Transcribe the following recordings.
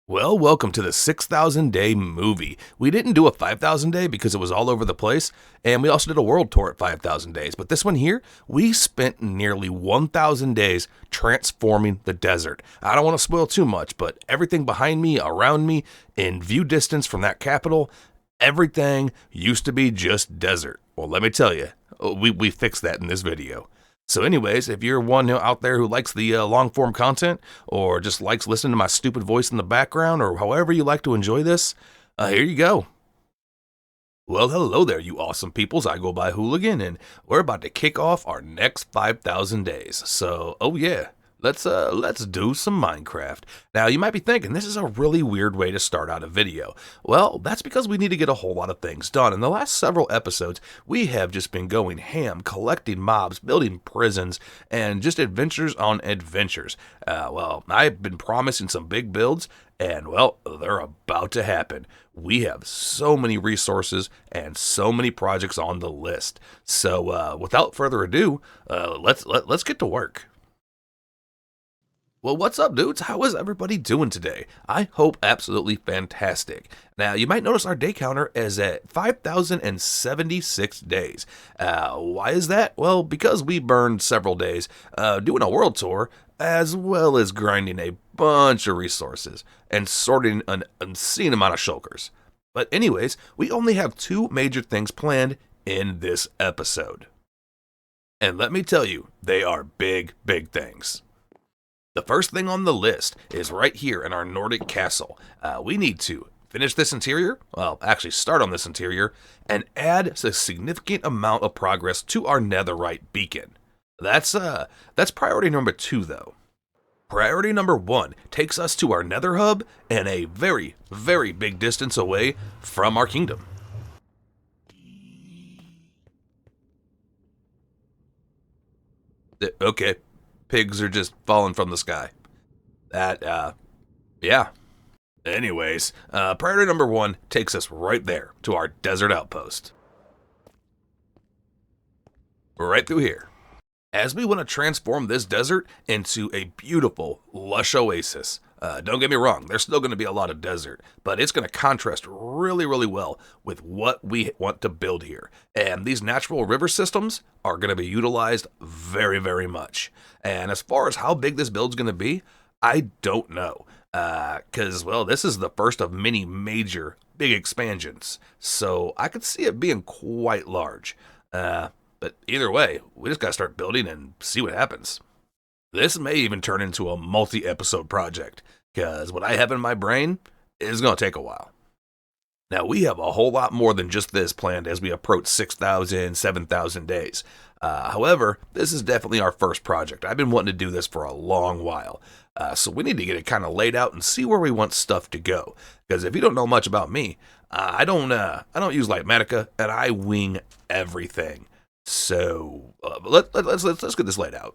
Well, welcome to the 6,000 day movie. We didn't do a 5,000 day because it was all over the place, and we also did a world tour at 5,000 days. But this one here, we spent nearly 1,000 days transforming the desert. I don't want to spoil too much, but everything behind me, around me, in view distance from that capital, everything used to be just desert. Well, let me tell you, we fixed that in this video. So anyways, if you're one out there who likes the long-form content or just likes listening to my stupid voice in the background or however you like to enjoy this, here you go. Well, hello there, you awesome peoples. I go by Hooligan, and we're about to kick off our next 5,000 days. So, oh yeah, let's do some Minecraft. Now, you might be thinking, this is a really weird way to start out a video. Well, that's because we need to get a whole lot of things done. In the last several episodes, we have just been going ham, collecting mobs, building prisons, and just adventures on adventures. Well, I've been promising some big builds, and well, they're about to happen. We have so many resources and so many projects on the list. So, without further ado, let's get to work. Well, what's up, dudes? How is everybody doing today? I hope absolutely fantastic. Now, you might notice our day counter is at 5,076 days. Why is that? Well, because we burned several days doing a world tour, as well as grinding a bunch of resources and sorting an obscene amount of shulkers. But anyways, we only have two major things planned in this episode. And let me tell you, they are big, big things. The first thing on the list is right here in our Nordic castle. We need to finish this interior, well, actually start on this interior, and add a significant amount of progress to our Netherite Beacon. That's priority number 2, though. Priority number 1 takes us to our Nether hub and a very, very big distance away from our kingdom. Okay. Pigs are just falling from the sky. Yeah. Anyways, priority number 1 takes us right there to our desert outpost. Right through here. As we want to transform this desert into a beautiful, lush oasis. Don't get me wrong, there's still going to be a lot of desert, but it's going to contrast really, really well with what we want to build here. And these natural river systems are going to be utilized very, very much. And as far as how big this build's going to be, I don't know. Because, well, this is the first of many major big expansions. So I could see it being quite large. But either way, we just got to start building and see what happens. This may even turn into a multi-episode project, because what I have in my brain is going to take a while. Now, we have a whole lot more than just this planned as we approach 6,000, 7,000 days. However, this is definitely our first project. I've been wanting to do this for a long while. So we need to get it kind of laid out and see where we want stuff to go. Because if you don't know much about me, I don't use Litematica, and I wing everything. So let's get this laid out.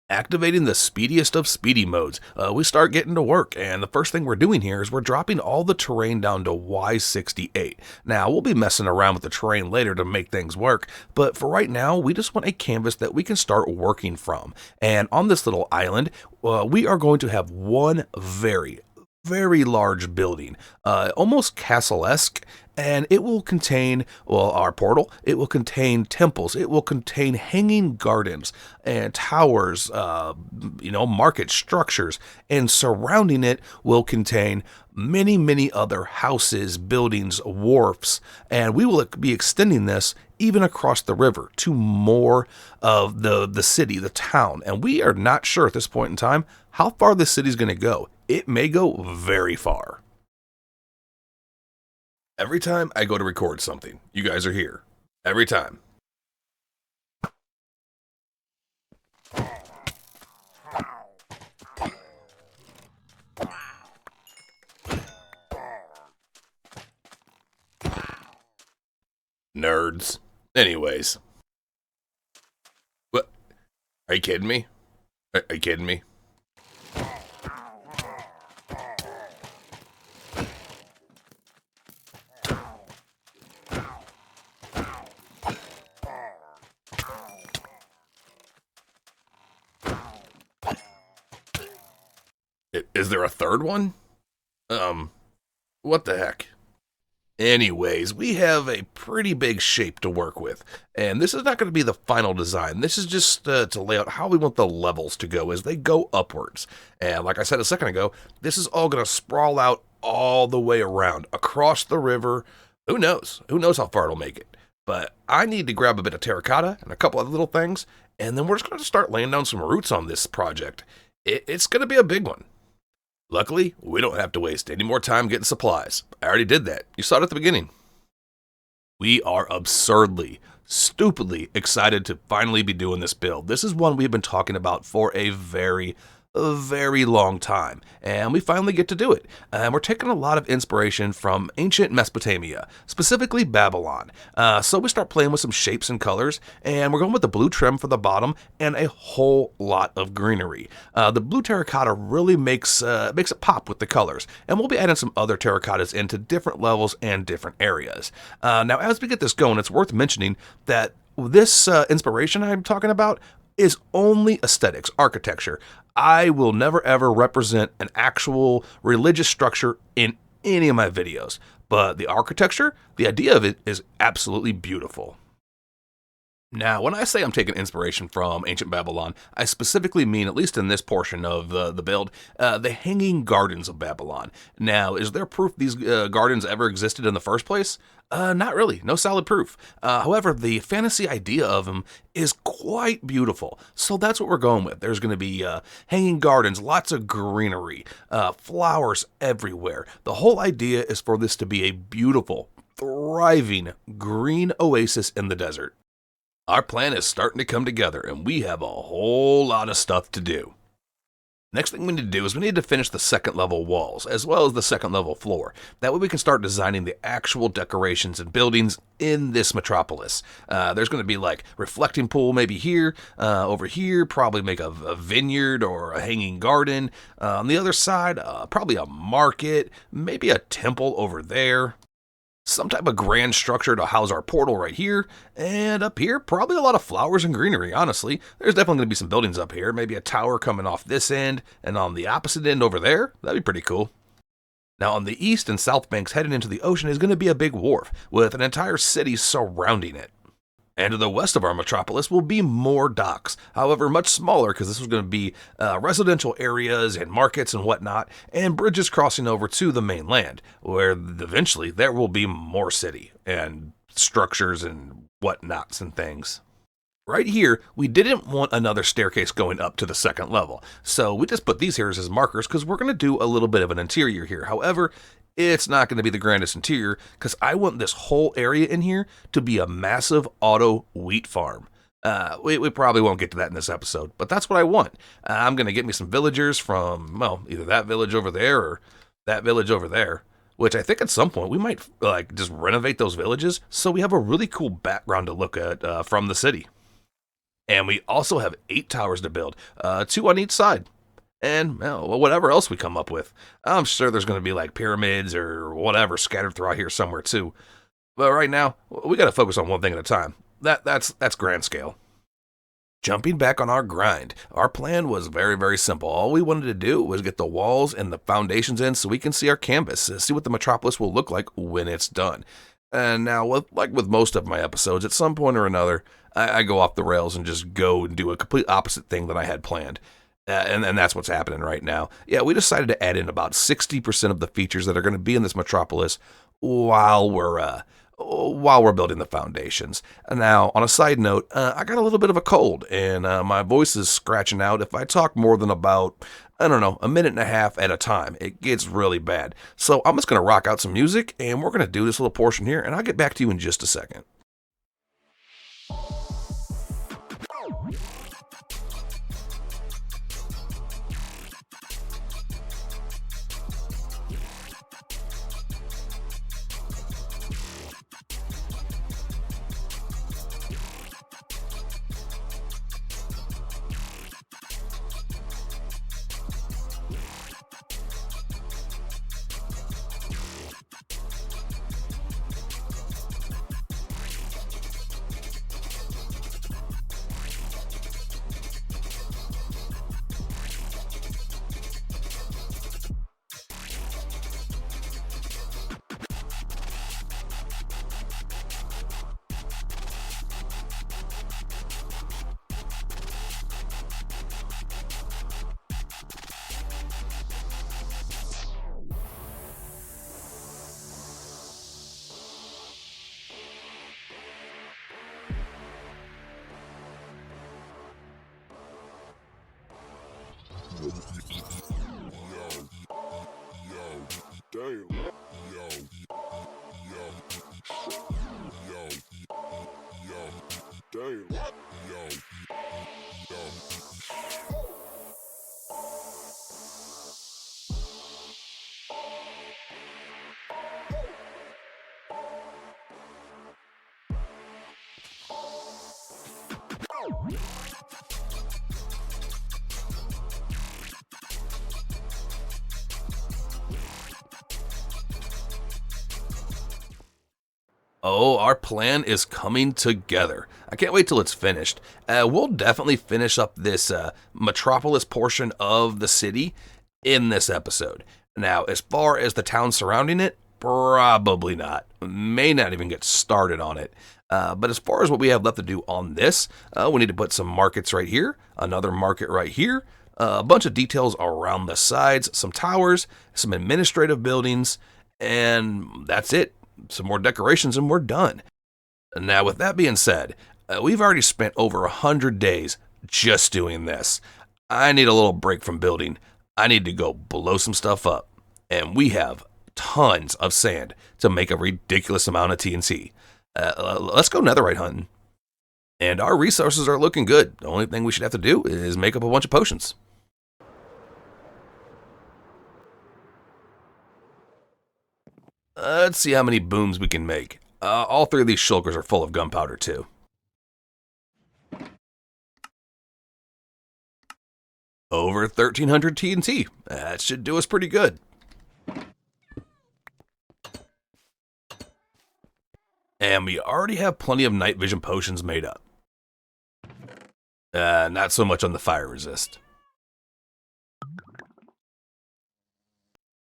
Activating the speediest of speedy modes, we start getting to work, and the first thing we're doing here is we're dropping all the terrain down to Y68. Now, we'll be messing around with the terrain later to make things work, but for right now, we just want a canvas that we can start working from. And on this little island, we are going to have one very, very large building, almost castle-esque, and it will contain, well, our portal, it will contain temples, it will contain hanging gardens and towers, market structures, and surrounding it will contain many, many other houses, buildings, wharfs, and we will be extending this even across the river to more of the city, the town, and we are not sure at this point in time how far the city's going to go. It may go very far. Every time I go to record something, you guys are here. Every time. Nerds. Anyways. What? Are you kidding me? Are you kidding me? Is there a third one? What the heck? Anyways, we have a pretty big shape to work with, and this is not going to be the final design. This is just to lay out how we want the levels to go as they go upwards. And like I said a second ago, this is all going to sprawl out all the way around, across the river. Who knows? Who knows how far it'll make it? But I need to grab a bit of terracotta and a couple other little things, and then we're just going to start laying down some roots on this project. It's going to be a big one. Luckily, we don't have to waste any more time getting supplies. I already did that. You saw it at the beginning. We are absurdly, stupidly excited to finally be doing this build. This is one we've been talking about for a very long time, and we finally get to do it. And we're taking a lot of inspiration from ancient Mesopotamia, specifically Babylon. So we start playing with some shapes and colors, and we're going with the blue trim for the bottom and a whole lot of greenery. The blue terracotta really makes it pop with the colors, and we'll be adding some other terracottas into different levels and different areas. Now, as we get this going, it's worth mentioning that this inspiration I'm talking about is only aesthetics, architecture. I will never ever represent an actual religious structure in any of my videos, but the architecture, the idea of it is absolutely beautiful. Now, when I say I'm taking inspiration from ancient Babylon, I specifically mean, at least in this portion of the build, the hanging gardens of Babylon. Now, is there proof these gardens ever existed in the first place? Not really, no solid proof. However, the fantasy idea of them is quite beautiful, so that's what we're going with. There's going to be hanging gardens, lots of greenery, flowers everywhere. The whole idea is for this to be a beautiful, thriving green oasis in the desert. Our plan is starting to come together, and we have a whole lot of stuff to do. Next thing we need to do is we need to finish the second level walls, as well as the second level floor. That way we can start designing the actual decorations and buildings in this metropolis. There's going to be like reflecting pool maybe here, over here, probably make a vineyard or a hanging garden. On the other side, probably a market, maybe a temple over there. Some type of grand structure to house our portal right here, and up here, probably a lot of flowers and greenery, honestly. There's definitely going to be some buildings up here, maybe a tower coming off this end, and on the opposite end over there, that'd be pretty cool. Now on the east and south banks heading into the ocean is going to be a big wharf, with an entire city surrounding it. And to the west of our metropolis will be more docks, however much smaller because this was going to be residential areas and markets and whatnot, and bridges crossing over to the mainland, where eventually there will be more city and structures and whatnots and things. Right here, we didn't want another staircase going up to the second level, so we just put these here as markers because we're going to do a little bit of an interior here. However, it's not going to be the grandest interior because I want this whole area in here to be a massive auto wheat farm. We probably won't get to that in this episode, but that's what I want. I'm going to get me some villagers from, well, either that village over there or that village over there, which I think at some point we might like just renovate those villages so we have a really cool background to look at from the city. And we also have 8 towers to build, 2 on each side. And well, whatever else we come up with. I'm sure there's going to be like pyramids or whatever scattered throughout here somewhere too. But right now, we got to focus on one thing at a time. That's grand scale. Jumping back on our grind, our plan was very simple. All we wanted to do was get the walls and the foundations in so we can see our canvas, see what the metropolis will look like when it's done. And now, like with most of my episodes, at some point or another, I go off the rails and just go and do a complete opposite thing that I had planned. And that's what's happening right now. Yeah, we decided to add in about 60% of the features that are going to be in this metropolis while we're building the foundations. Now, on a side note, I got a little bit of a cold, and my voice is scratching out. If I talk more than about, I don't know, a minute and a half at a time, it gets really bad. So I'm just going to rock out some music, and we're going to do this little portion here, and I'll get back to you in just a second. Oh, our plan is coming together. I can't wait till it's finished. We'll definitely finish up this metropolis portion of the city in this episode. Now, as far as the town surrounding it, probably not. May not even get started on it. But as far as what we have left to do on this, we need to put some markets right here, another market right here, a bunch of details around the sides, some towers, some administrative buildings, and that's it. Some more decorations and we're done. Now, with that being said, we've already spent over 100 days just doing this. I need a little break from building. I need to go blow some stuff up. And we have tons of sand to make a ridiculous amount of TNT. Let's go netherite hunting. And our resources are looking good. The only thing we should have to do is make up a bunch of potions. Let's see how many booms we can make. All three of these shulkers are full of gunpowder too. Over 1,300 TNT. That should do us pretty good. And we already have plenty of night vision potions made up. Not so much on the fire resist.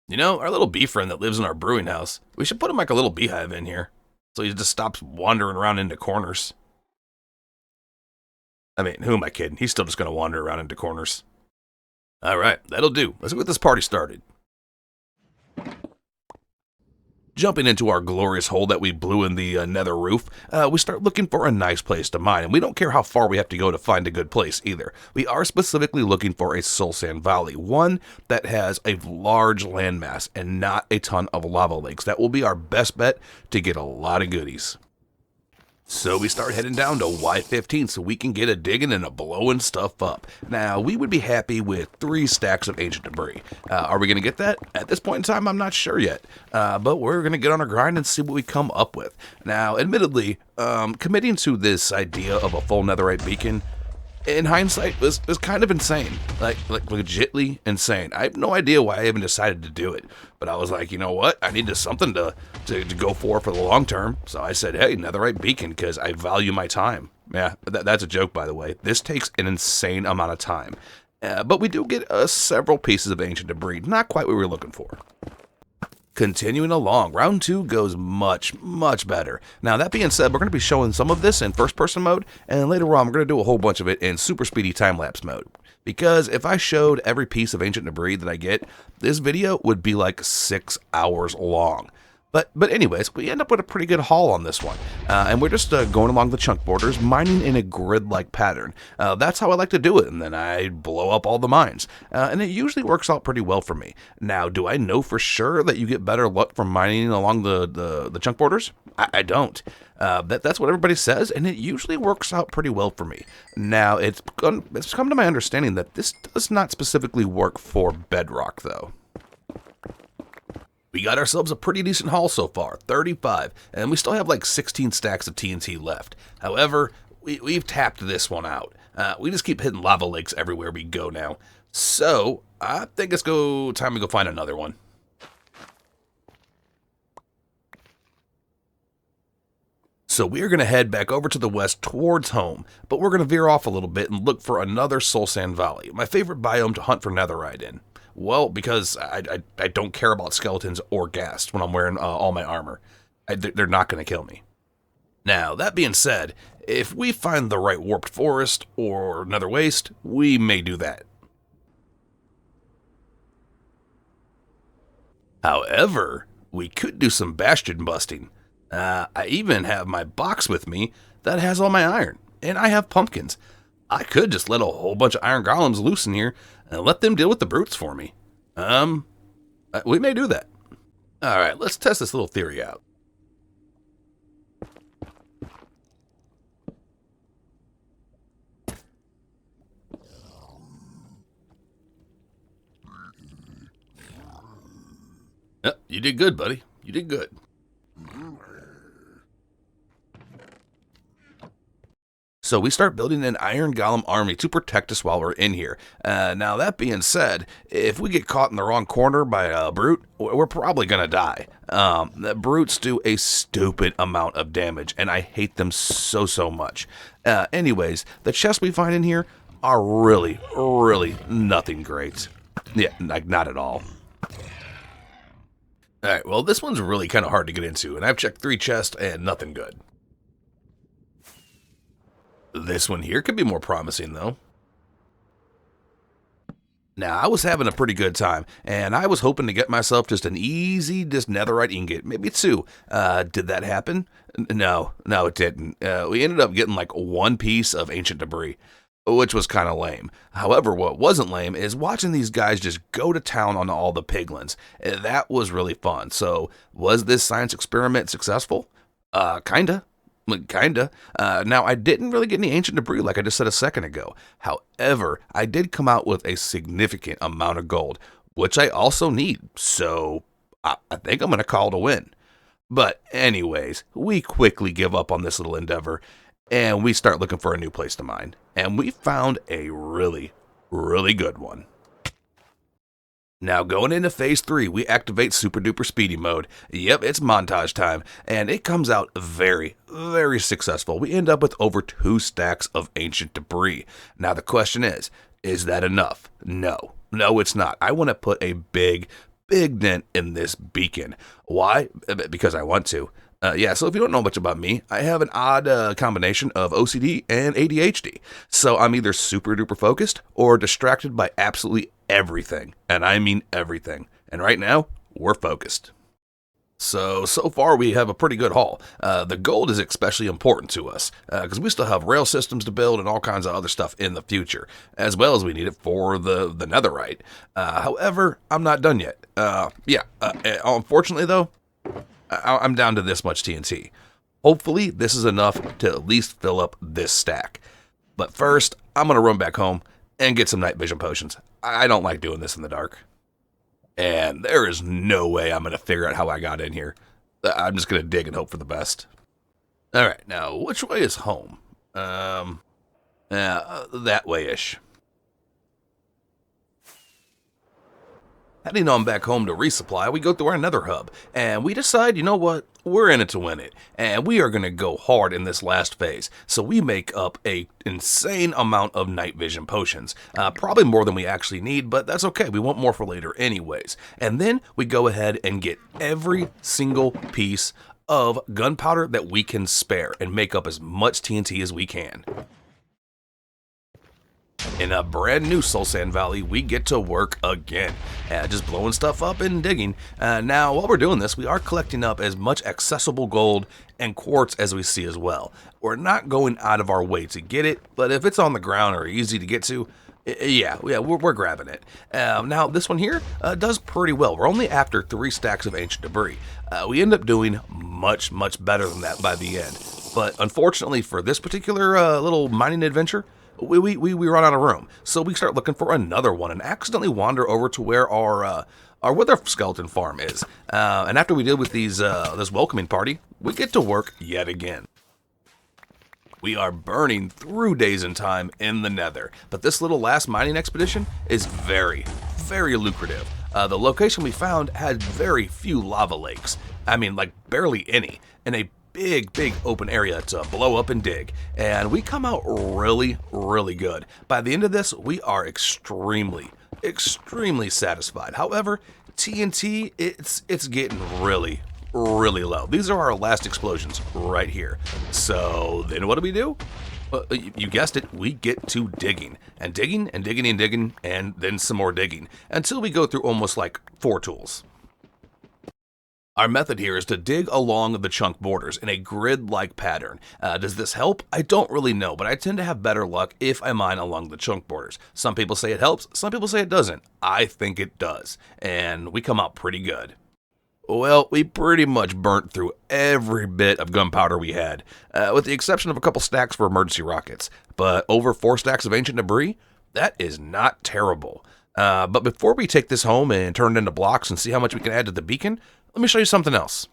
You know, our little bee friend that lives in our brewing house, we should put him like a little beehive in here, so he just stops wandering around into corners. I mean, who am I kidding? He's still just going to wander around into corners. Alright, that'll do. Let's get this party started. Jumping into our glorious hole that we blew in the nether roof, we start looking for a nice place to mine, and we don't care how far we have to go to find a good place either. We are specifically looking for a soul sand valley, one that has a large landmass and not a ton of lava lakes. That will be our best bet to get a lot of goodies. So we start heading down to Y15 so we can get a digging and a blowing stuff up. Now, we would be happy with 3 stacks of ancient debris. Are we going to get that? At this point in time, I'm not sure yet. But we're going to get on our grind and see what we come up with. Now, admittedly, committing to this idea of a full netherite beacon, in hindsight, was kind of insane. Like legitly insane. I have no idea why I even decided to do it. But I was like, you know what? I needed something to go for the long term. So I said, hey, netherite beacon, because I value my time. Yeah, that's a joke, by the way. This takes an insane amount of time. But we do get several pieces of ancient debris. Not quite what we were looking for. Continuing along, round 2 goes much, much better. Now, that being said, we're going to be showing some of this in first-person mode, and later on, we're going to do a whole bunch of it in super speedy time-lapse mode. Because if I showed every piece of ancient debris that I get, this video would be like 6 hours long. But anyways, we end up with a pretty good haul on this one. And we're just going along the chunk borders, mining in a grid-like pattern. That's how I like to do it, and then I blow up all the mines. And it usually works out pretty well for me. Now, do I know for sure that you get better luck from mining along the chunk borders? I don't. That's what everybody says, and it usually works out pretty well for me. Now, it's come to my understanding that this does not specifically work for bedrock, though. We got ourselves a pretty decent haul so far, 35, and we still have like 16 stacks of TNT left. However, we've tapped this one out. We just keep hitting lava lakes everywhere we go now. So, I think it's time to go find another one. So we're going to head back over to the west towards home, but we're going to veer off a little bit and look for another soul sand valley, my favorite biome to hunt for netherite in. Well, because I don't care about skeletons or ghast when I'm wearing all my armor. They're not going to kill me. Now, that being said, if we find the right warped forest or nether waste, we may do that. However, we could do some bastion busting. I even have my box with me that has all my iron, and I have pumpkins. I could just let a whole bunch of iron golems loose in here and let them deal with the brutes for me. We may do that. Alright, let's test this little theory out. Yep, you did good, buddy. You did good. So we start building an iron golem army to protect us while we're in here. Now that being said, if we get caught in the wrong corner by a brute, we're probably going to die. The brutes do a stupid amount of damage, and I hate them so much. Anyways, the chests we find in here are really nothing great. Yeah, like not at all. Alright, well this one's really kind of hard to get into, and I've checked 3 chests and nothing good. This one here could be more promising, though. Now, I was having a pretty good time, and I was hoping to get myself just an easy netherite ingot, maybe 2. Did that happen? No, it didn't. We ended up getting like 1 piece of ancient debris, which was kind of lame. However, what wasn't lame is watching these guys just go to town on all the piglins. That was really fun. So, was this science experiment successful? Kinda. Now, I didn't really get any ancient debris like I just said a second ago. However, I did come out with a significant amount of gold, which I also need. So, I think I'm going to call it a win. But anyways, we quickly give up on this little endeavor, and we start looking for a new place to mine. And we found a really good one. Now, going into Phase 3, we activate Super Duper Speedy mode. Yep, it's montage time, and it comes out very successful. We end up with over 2 stacks of ancient debris. Now, the question is that enough? No, it's not. I want to put a big dent in this beacon. Why? Because I want to. So if you don't know much about me, I have an odd combination of OCD and ADHD. So I'm either super duper focused or distracted by absolutely everything. And I mean everything. And right now, we're focused. So far we have a pretty good haul. The gold is especially important to us because we still have rail systems to build and all kinds of other stuff in the future, as well as we need it for the netherite. However, I'm not done yet. Unfortunately though, I'm down to this much TNT. Hopefully, this is enough to at least fill up this stack. But first, I'm going to run back home and get some night vision potions. I don't like doing this in the dark. And there is no way I'm going to figure out how I got in here. I'm just going to dig and hope for the best. Alright, now, which way is home? That way-ish. Heading on back home to resupply, we go through our nether hub, and we decide, you know what, we're in it to win it, and we are going to go hard in this last phase. So we make up a insane amount of night vision potions, probably more than we actually need, but that's okay, we want more for later anyways. And then we go ahead and get every single piece of gunpowder that we can spare, and make up as much TNT as we can. In a brand new Soul Sand Valley, we get to work again, just blowing stuff up and digging. Now, while we're doing this, we are collecting up as much accessible gold and quartz as we see as well. We're not going out of our way to get it, but if it's on the ground or easy to get to, we're grabbing it. Now, this one here does pretty well. We're only after 3 stacks of ancient debris. We end up doing much better than that by the end. But unfortunately for this particular little mining adventure, we run out of room, so we start looking for another one and accidentally wander over to where our wither skeleton farm is. And after we deal with this welcoming party, we get to work yet again. We are burning through days and time in the nether, but this little last mining expedition is very lucrative. The location we found had very few lava lakes. I mean, like barely any, and a big open area to blow up and dig, and we come out really good. By the end of this, we are extremely satisfied. However, TNT, it's getting really low. These are our last explosions right here. So then what do? You guessed it, we get to digging and digging and then some more digging until we go through almost like 4 tools. Our method here is to dig along the chunk borders in a grid-like pattern. Does this help? I don't really know, but I tend to have better luck if I mine along the chunk borders. Some people say it helps, some people say it doesn't. I think it does, and we come out pretty good. Well, we pretty much burnt through every bit of gunpowder we had, with the exception of a couple stacks for emergency rockets. But over 4 stacks of ancient debris? That is not terrible. But before we take this home and turn it into blocks and see how much we can add to the beacon, let me show you something else.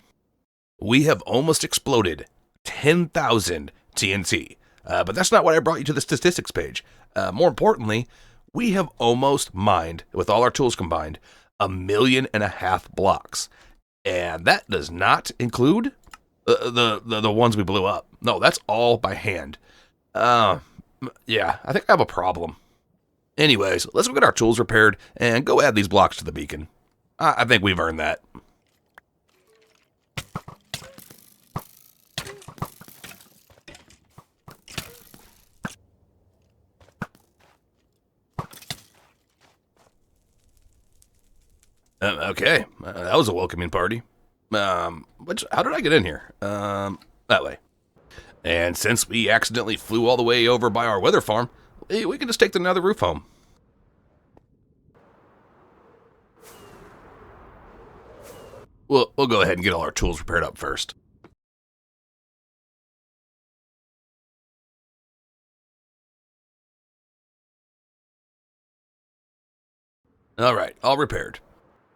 We have almost exploded 10,000 TNT. But that's not what I brought you to the statistics page. More importantly, we have almost mined, with all our tools combined, 1.5 million blocks. And that does not include the ones we blew up. No, that's all by hand. Yeah, I think I have a problem. Anyways, let's go get our tools repaired and go add these blocks to the beacon. I think we've earned that. Okay, that was a welcoming party. How did I get in here? That way. And since we accidentally flew all the way over by our weather farm, we can just take the nether roof home. We'll go ahead and get all our tools repaired up first. All right, all repaired.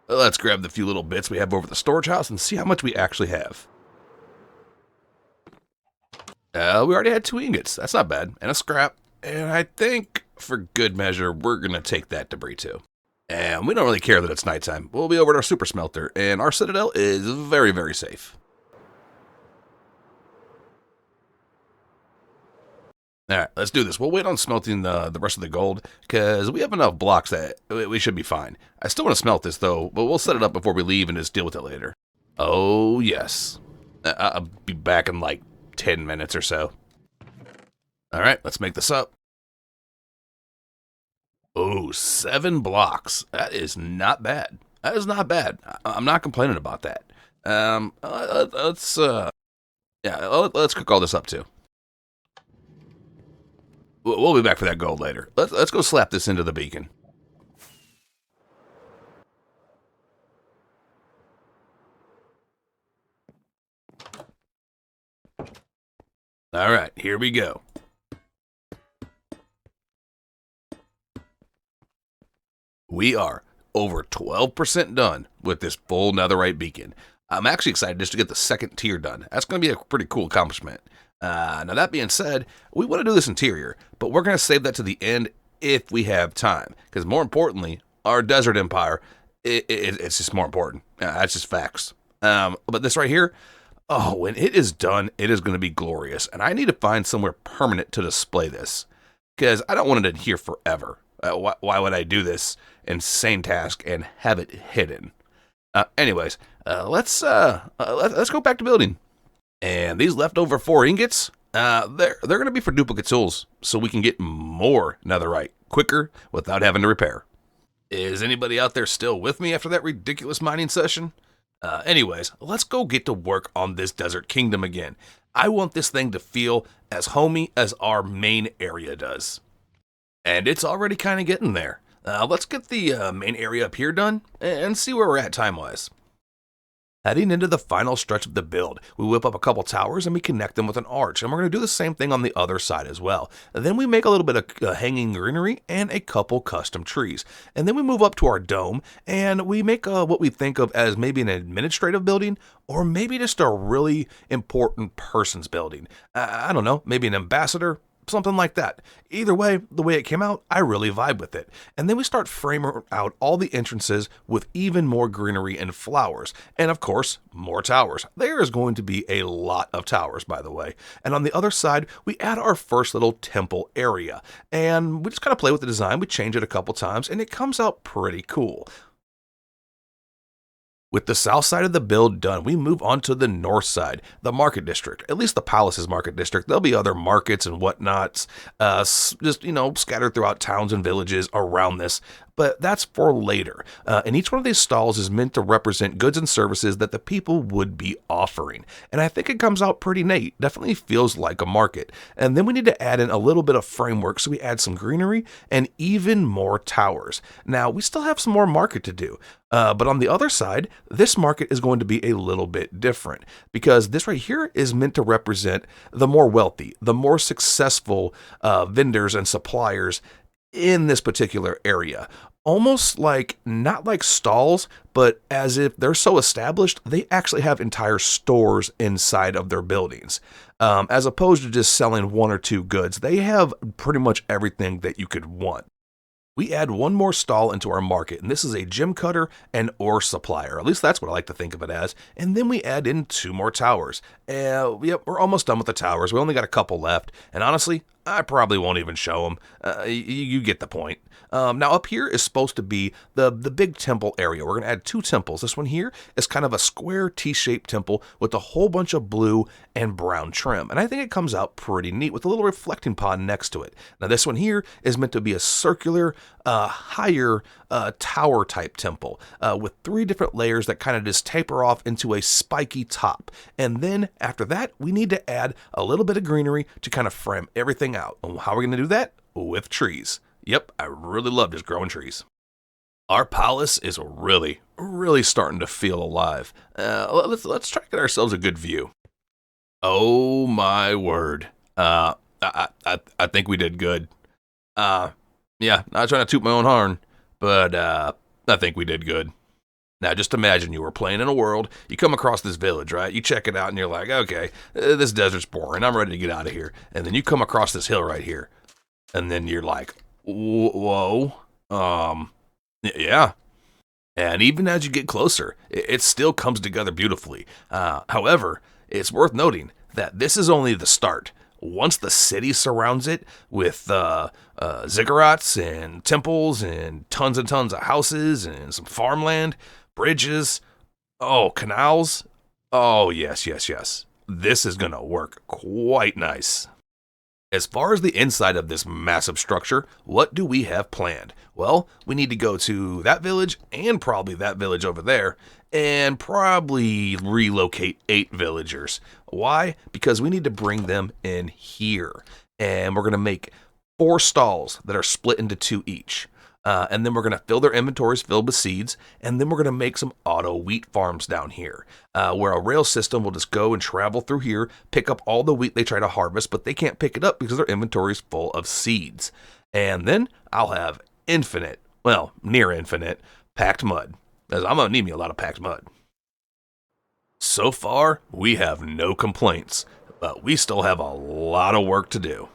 Let's grab the few little bits we have over the storage house and see how much we actually have. We already had 2 ingots. That's not bad. And a scrap. And I think, for good measure, we're going to take that debris too. And we don't really care that it's nighttime. We'll be over at our super smelter, and our citadel is very, very safe. Alright, let's do this. We'll wait on smelting the rest of the gold, because we have enough blocks that we should be fine. I still want to smelt this, though, but we'll set it up before we leave and just deal with it later. Oh, yes. I'll be back in like 10 minutes or so. Alright, let's make this up. Oh, 7 blocks. That is not bad. That is not bad. I'm not complaining about that. Let's cook all this up too. We'll be back for that gold later. Let's go slap this into the beacon. All right, here we go. We are over 12% done with this full netherite beacon. I'm actually excited just to get the 2nd tier done. That's going to be a pretty cool accomplishment. Now that being said, we want to do this interior, but we're going to save that to the end if we have time. Because more importantly, our desert empire, it's just more important. That's just facts. But this right here, oh, when it is done, it is going to be glorious. And I need to find somewhere permanent to display this. Because I don't want it in here forever. Why would I do this insane task and have it hidden? Anyways, let's go back to building. And these leftover 4 ingots, they're going to be for duplicate tools, so we can get more netherite quicker without having to repair. Is anybody out there still with me after that ridiculous mining session? Anyways, let's go get to work on this desert kingdom again. I want this thing to feel as homey as our main area does. And it's already kind of getting there. Let's get the main area up here done and see where we're at time-wise. Heading into the final stretch of the build, we whip up a couple towers and we connect them with an arch, and we're going to do the same thing on the other side as well. And then we make a little bit of hanging greenery and a couple custom trees. And then we move up to our dome and we make what we think of as maybe an administrative building, or maybe just a really important person's building. I don't know, maybe an ambassador, something like that. Either way, the way it came out, I really vibe with it. And then we start framing out all the entrances with even more greenery and flowers. And of course, more towers. There is going to be a lot of towers, by the way. And on the other side, we add our first little temple area. And we just kind of play with the design. We change it a couple times, and it comes out pretty cool. With the south side of the build done, we move on to the north side, the market district, at least the palace's market district. There'll be other markets and whatnots, just, scattered throughout towns and villages around this, but that's for later. And each one of these stalls is meant to represent goods and services that the people would be offering. And I think it comes out pretty neat. Definitely feels like a market. And then we need to add in a little bit of framework, so we add some greenery and even more towers. Now, we still have some more market to do. But on the other side, this market is going to be a little bit different, because this right here is meant to represent the more wealthy, the more successful vendors and suppliers in this particular area. Almost like, not like stalls, but as if they're so established, they actually have entire stores inside of their buildings. As opposed to just selling one or two goods, they have pretty much everything that you could want. We add one more stall into our market, and this is a gem cutter and ore supplier. At least that's what I like to think of it as. And then we add in two more towers. Yep, we're almost done with the towers. We only got a couple left, and honestly, I probably won't even show them. You get the point. Now up here is supposed to be the big temple area. We're going to add two temples. This one here is kind of a square T-shaped temple with a whole bunch of blue and brown trim. And I think it comes out pretty neat with a little reflecting pond next to it. Now this one here is meant to be a circular, higher tower type temple with three different layers that kind of just taper off into a spiky top. And then after that, we need to add a little bit of greenery to kind of frame everything out. And how are we going to do that? With trees. Yep, I really love just growing trees. Our palace is really, really starting to feel alive. Let's try to get ourselves a good view. Oh my word. I think we did good. Yeah, not trying to toot my own horn, but I think we did good. Now, just imagine you were playing in a world, you come across this village, right? You check it out and you're like, okay, this desert's boring, I'm ready to get out of here. And then you come across this hill right here, and then you're like, whoa, yeah. And even as you get closer, it still comes together beautifully. However, it's worth noting that this is only the start. Once the city surrounds it with ziggurats and temples and tons of houses and some farmland, bridges, canals, yes. This is going to work quite nice. As far as the inside of this massive structure, what do we have planned? Well, we need to go to that village and probably that village over there and probably relocate 8 villagers. Why? Because we need to bring them in here. And we're going to make 4 stalls that are split into 2 each. And then we're going to fill their inventories filled with seeds, and then we're going to make some auto wheat farms down here, where a rail system will just go and travel through here, pick up all the wheat they try to harvest, but they can't pick it up because their inventory is full of seeds. And then I'll have infinite, well, near infinite, packed mud, as I'm going to need me a lot of packed mud. So far, we have no complaints, but we still have a lot of work to do.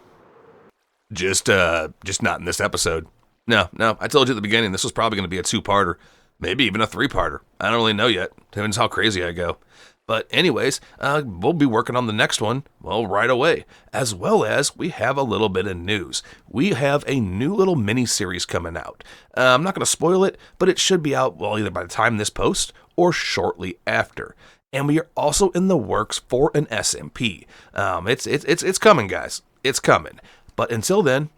Just not in this episode. No, I told you at the beginning this was probably going to be a 2-parter, maybe even a 3-parter. I don't really know yet. Depends how crazy I go. But anyways, we'll be working on the next one, well, right away. As well as we have a little bit of news. We have a new little mini-series coming out. I'm not going to spoil it, but it should be out, well, either by the time this posts or shortly after. And we are also in the works for an SMP. It's coming, guys. It's coming. But until then,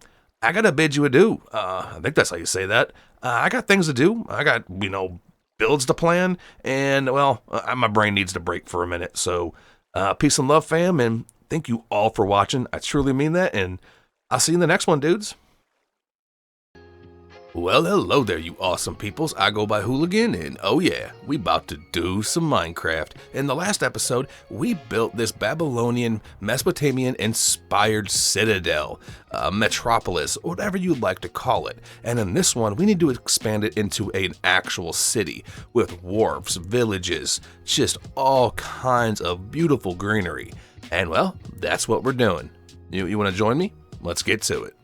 I gotta bid you adieu. I think that's how you say that. I got things to do. I got, builds to plan. And, well, my brain needs to break for a minute. So, peace and love, fam. And thank you all for watching. I truly mean that. And I'll see you in the next one, dudes. Well, hello there, you awesome peoples. I go by Hooligan, and oh yeah, we about to do some Minecraft. In the last episode, we built this Babylonian, Mesopotamian-inspired citadel, metropolis, whatever you'd like to call it. And in this one, we need to expand it into an actual city with wharfs, villages, just all kinds of beautiful greenery. And well, that's what we're doing. You want to join me? Let's get to it.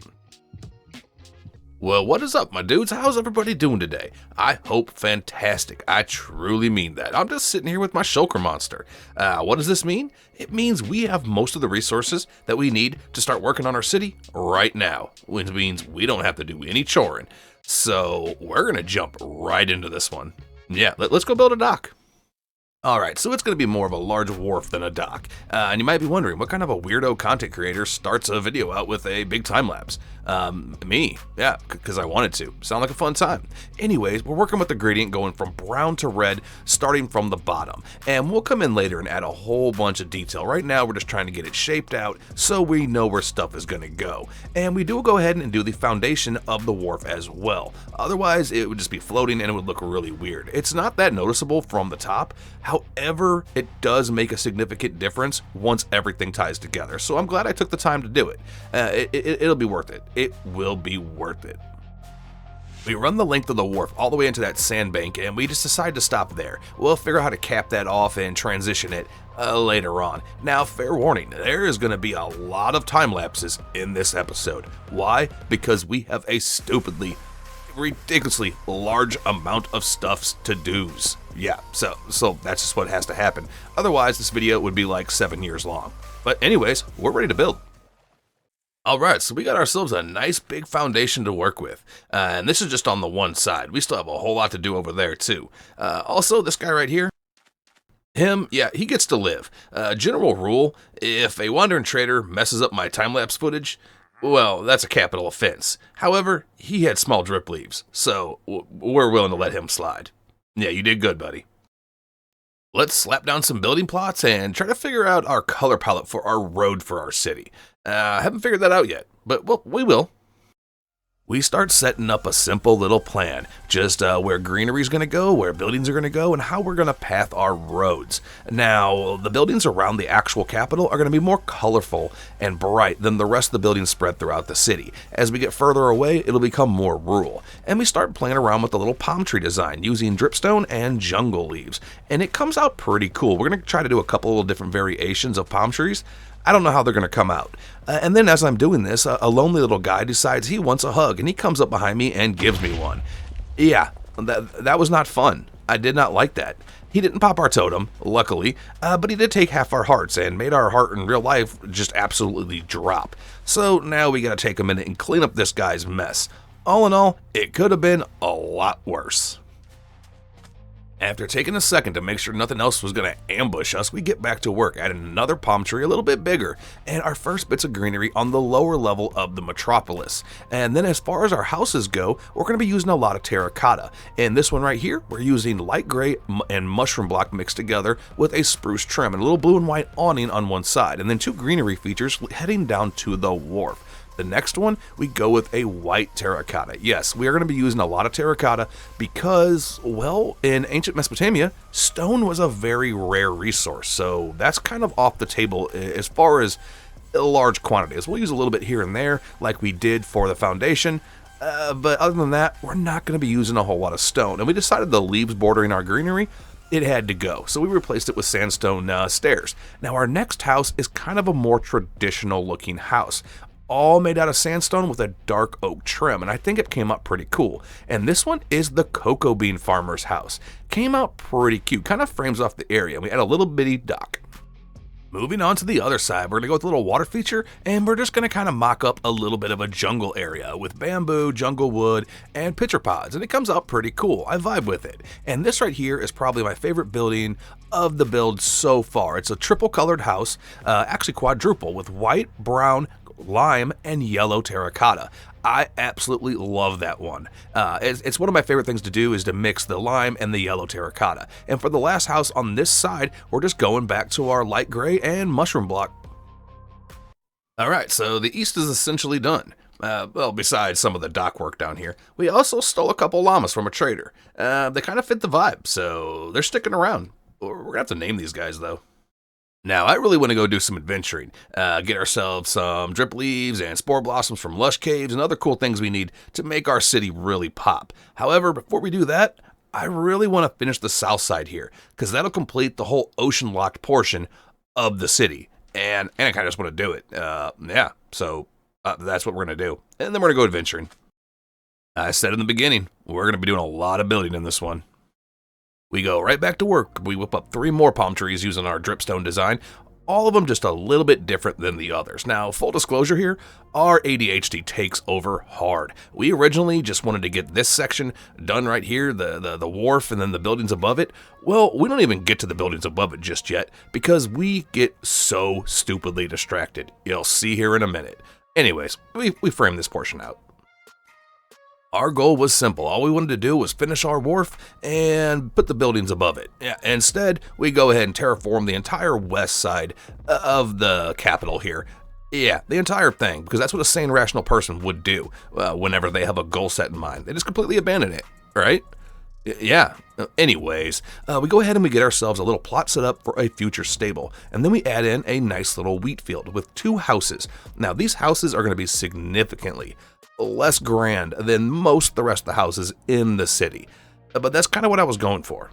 Well, what is up, my dudes? How's everybody doing today? I hope fantastic. I truly mean that. I'm just sitting here with my shulker monster. What does this mean? It means we have most of the resources that we need to start working on our city right now, which means we don't have to do any choring. So we're going to jump right into this one. Yeah, let's go build a dock. Alright, so it's going to be more of a large wharf than a dock. And you might be wondering, what kind of a weirdo content creator starts a video out with a big time lapse? Me. Yeah, because I wanted to. Sound like a fun time. Anyways, we're working with the gradient going from brown to red, starting from the bottom. And we'll come in later and add a whole bunch of detail. Right now, we're just trying to get it shaped out so we know where stuff is going to go. And we do go ahead and do the foundation of the wharf as well. Otherwise, it would just be floating and it would look really weird. It's not that noticeable from the top. However, it does make a significant difference once everything ties together. So I'm glad I took the time to do it. It'll be worth it. It will be worth it. We run the length of the wharf all the way into that sandbank, and we just decide to stop there. We'll figure out how to cap that off and transition it later on. Now, fair warning, there is going to be a lot of time lapses in this episode. Why? Because we have a stupidly, ridiculously large amount of stuffs to do's. Yeah, so that's just what has to happen. Otherwise, this video would be like 7 years long. But anyways, we're ready to build. Alright, so we got ourselves a nice big foundation to work with, and this is just on the one side. We still have a whole lot to do over there too. Also, this guy right here, yeah, he gets to live. General rule, if a wandering trader messes up my time-lapse footage, well, that's a capital offense. However, he had small drip leaves, so we're willing to let him slide. Yeah, you did good, buddy. Let's slap down some building plots and try to figure out our color palette for our road for our city. Haven't figured that out yet, but well, we will. We start setting up a simple little plan, just where greenery is going to go, where buildings are going to go, and how we're going to path our roads. Now, the buildings around the actual capital are going to be more colorful and bright than the rest of the buildings spread throughout the city. As we get further away, it'll become more rural, and we start playing around with the little palm tree design using dripstone and jungle leaves, and it comes out pretty cool. We're going to try to do a couple of different variations of palm trees. I don't know how they're going to come out. And then as I'm doing this, a lonely little guy decides he wants a hug, and he comes up behind me and gives me one. Yeah, that was not fun. I did not like that. He didn't pop our totem, luckily, but he did take half our hearts and made our heart in real life just absolutely drop. So now we got to take a minute and clean up this guy's mess. All in all, it could have been a lot worse. After taking a second to make sure nothing else was going to ambush us, we get back to work, adding another palm tree a little bit bigger, and our first bits of greenery on the lower level of the metropolis. And then as far as our houses go, we're going to be using a lot of terracotta. In this one right here, we're using light gray and mushroom block mixed together with a spruce trim and a little blue and white awning on one side, and then 2 greenery features heading down to the wharf. The next one, we go with a white terracotta. Yes, we are going to be using a lot of terracotta because, well, in ancient Mesopotamia, stone was a very rare resource. So that's kind of off the table as far as large quantities. We'll use a little bit here and there like we did for the foundation. But other than that, we're not going to be using a whole lot of stone. And we decided the leaves bordering our greenery, it had to go. So we replaced it with sandstone stairs. Now our next house is kind of a more traditional looking house, all made out of sandstone with a dark oak trim, and I think it came out pretty cool. And this one is the cocoa bean farmer's house. Came out pretty cute, kind of frames off the area. We had a little bitty dock. Moving on to the other side, we're going to go with a little water feature, and we're just going to kind of mock up a little bit of a jungle area with bamboo, jungle wood, and pitcher pods, and it comes out pretty cool. I vibe with it. And this right here is probably my favorite building of the build so far. It's a triple colored house, actually quadruple, with white, brown, lime, and yellow terracotta. I absolutely love that one. It's one of my favorite things to do is to mix the lime and the yellow terracotta. And for the last house on this side, we're just going back to our light gray and mushroom block. Alright, so the east is essentially done. Well, besides some of the dock work down here. We also stole a couple llamas from a trader. They kind of fit the vibe, so they're sticking around. We're going to have to name these guys, though. Now, I really want to go do some adventuring, get ourselves some drip leaves and spore blossoms from lush caves and other cool things we need to make our city really pop. However, before we do that, I really want to finish the south side here, because that'll complete the whole ocean-locked portion of the city. And I kind of just want to do it. Yeah, so that's what we're going to do. And then we're going to go adventuring. I said in the beginning, we're going to be doing a lot of building in this one. We go right back to work. We whip up 3 more palm trees using our dripstone design, all of them just a little bit different than the others. Now, full disclosure here, our ADHD takes over hard. We originally just wanted to get this section done right here, the wharf and then the buildings above it. Well, we don't even get to the buildings above it just yet because we get so stupidly distracted. You'll see here in a minute. Anyways, we frame this portion out. Our goal was simple. All we wanted to do was finish our wharf and put the buildings above it. Yeah, instead, we go ahead and terraform the entire west side of the capital here. Yeah, the entire thing, because that's what a sane, rational person would do whenever they have a goal set in mind. They just completely abandon it, right? Yeah, Anyways, we go ahead and we get ourselves a little plot set up for a future stable, and then we add in a nice little wheat field with 2 houses. Now, these houses are going to be significantly less grand than most of the rest of the houses in the city, but that's kind of what I was going for.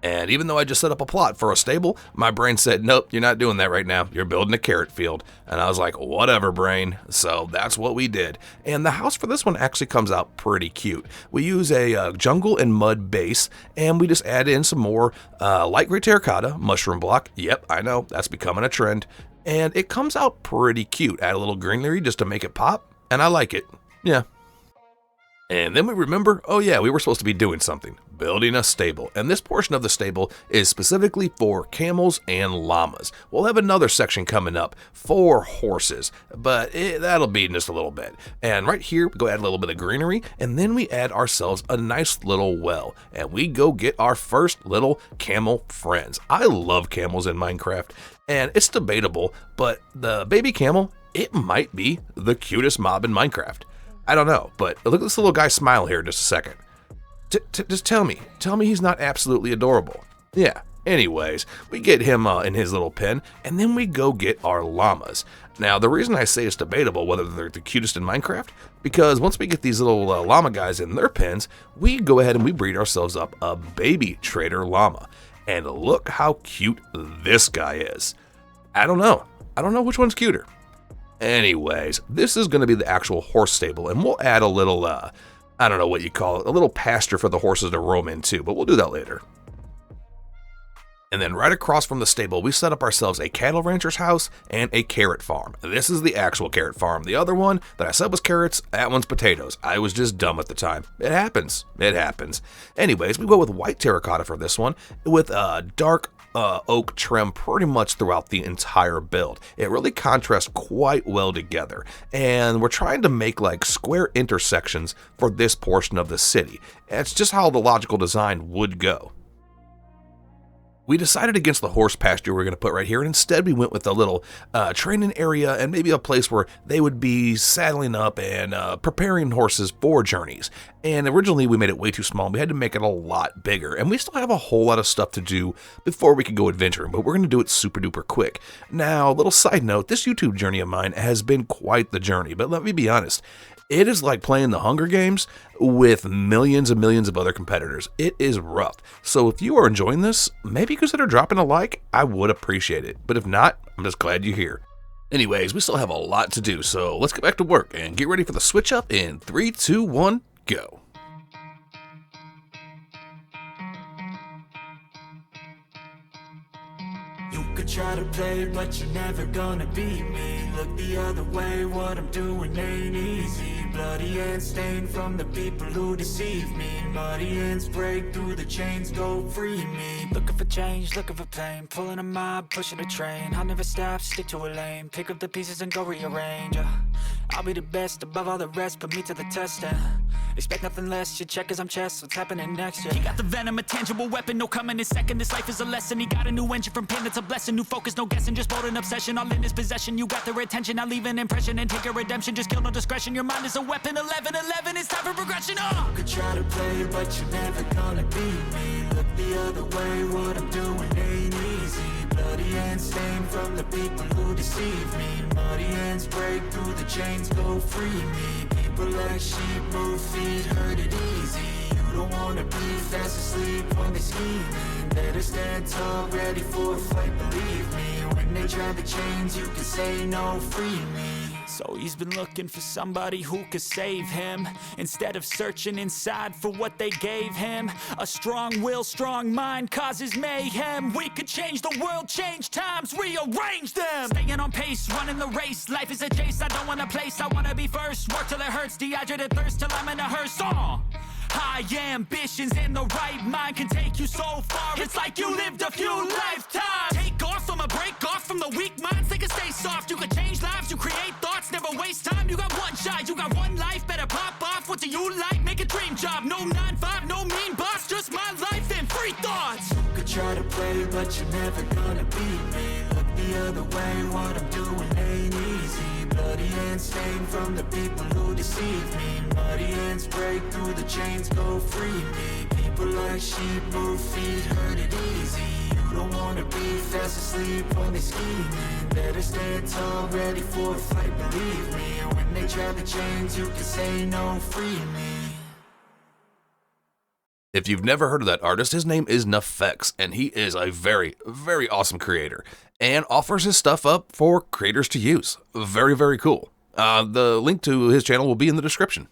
And even though I just set up a plot for a stable, my brain said, nope, you're not doing that right now. You're building a carrot field. And I was like, whatever, brain. So that's what we did. And the house for this one actually comes out pretty cute. We use a jungle and mud base, and we just add in some more light gray terracotta, mushroom block. Yep, I know, that's becoming a trend. And it comes out pretty cute. Add a little greenery just to make it pop, and I like it. Yeah. And then we remember, oh yeah, we were supposed to be doing something, building a stable. And this portion of the stable is specifically for camels and llamas. We'll have another section coming up for horses, but that'll be in just a little bit. And right here, we go add a little bit of greenery, and then we add ourselves a nice little well, and we go get our first little camel friends. I love camels in Minecraft, and it's debatable, but the baby camel, it might be the cutest mob in Minecraft. I don't know, but look at this little guy smile here just a second. Just tell me he's not absolutely adorable. Yeah, anyways, we get him in his little pen, and then we go get our llamas. Now, the reason I say it's debatable whether they're the cutest in Minecraft, because once we get these little llama guys in their pens, we go ahead and we breed ourselves up a baby trader llama. And look how cute this guy is. I don't know which one's cuter. Anyways, this is going to be the actual horse stable, and we'll add a little, I don't know what you call it, a little pasture for the horses to roam into, but we'll do that later. And then right across from the stable, we set up ourselves a cattle rancher's house and a carrot farm. This is the actual carrot farm. The other one that I said was carrots, that one's potatoes. I was just dumb at the time. It happens. Anyways, we go with white terracotta for this one, with dark oak trim pretty much throughout the entire build. It really contrasts quite well together, and we're trying to make like square intersections for this portion of the city. It's just how the logical design would go. We decided against the horse pasture we were going to put right here, and instead we went with a little training area and maybe a place where they would be saddling up and preparing horses for journeys. And originally we made it way too small, and we had to make it a lot bigger, and we still have a whole lot of stuff to do before we could go adventuring, but we're going to do it super duper quick. Now, a little side note, this YouTube journey of mine has been quite the journey, but let me be honest, it is like playing the Hunger Games with millions and millions of other competitors. It is rough. So if you are enjoying this, maybe consider dropping a like. I would appreciate it. But if not, I'm just glad you're here. Anyways, we still have a lot to do, so let's get back to work and get ready for the switch up in 3, 2, 1, go. Could try to play, but you're never gonna beat me. Look the other way, what I'm doing ain't easy. Bloody hands stained from the people who deceive me. Muddy hands break through the chains, go free me. Looking for change, looking for pain. Pulling a mob, pushing a train. I'll never stop, stick to a lane. Pick up the pieces and go rearrange. I'll be the best above all the rest, put me to the test and expect nothing less, your check as I'm chess, what's happening next, yeah. He got the venom, a tangible weapon, no coming in second. This life is a lesson, he got a new engine from pain, it's a blessing. New focus, no guessing, just bold and obsession. All in his possession, you got their attention. I'll leave an impression and take a redemption. Just kill, no discretion, your mind is a weapon. 11-11, it's time for progression, You could try to play, but you're never gonna beat me. Look the other way, what I'm doing ain't easy. Bloody hands stained from the people who deceive me. Muddy hands break through the chains, go free me. People like sheep, move feet, hurt it easy. You don't wanna be fast asleep when they scheming. Better stand tall, ready for a fight, believe me. When they try the chains, you can say no, free me. So he's been looking for somebody who could save him, instead of searching inside for what they gave him. A strong will, strong mind causes mayhem. We could change the world, change times, rearrange them. Staying on pace, running the race. Life is a chase, I don't want a place. I wanna be first, work till it hurts. Dehydrated thirst till I'm in a hearse. High ambitions and the right mind can take you so far. It's like you lived a few lifetimes. Take off from a break off from the weak minds. They can stay soft. You can change lives, you create thoughts, never waste time. You got one shot, you got one life. Better pop off. What do you like? Make a dream job. No 9-5, no mean boss. Just my life and free thoughts. You could try to play, but you're never gonna beat me. Look the other way, what I'm doing ain't easy. Bloody hands stained from the people who deceive me. Muddy hands break through the chains, go free me. people like sheep, move feet, hurt it easy. You don't wanna be fast asleep when they scheming. Better stand tall, ready for a fight, believe me. When they try the chains, you can say no, free me. If you've never heard of that artist, his name is NEFFEX, and he is a very, very awesome creator and offers his stuff up for creators to use. Very, very cool. The link to his channel will be in the description.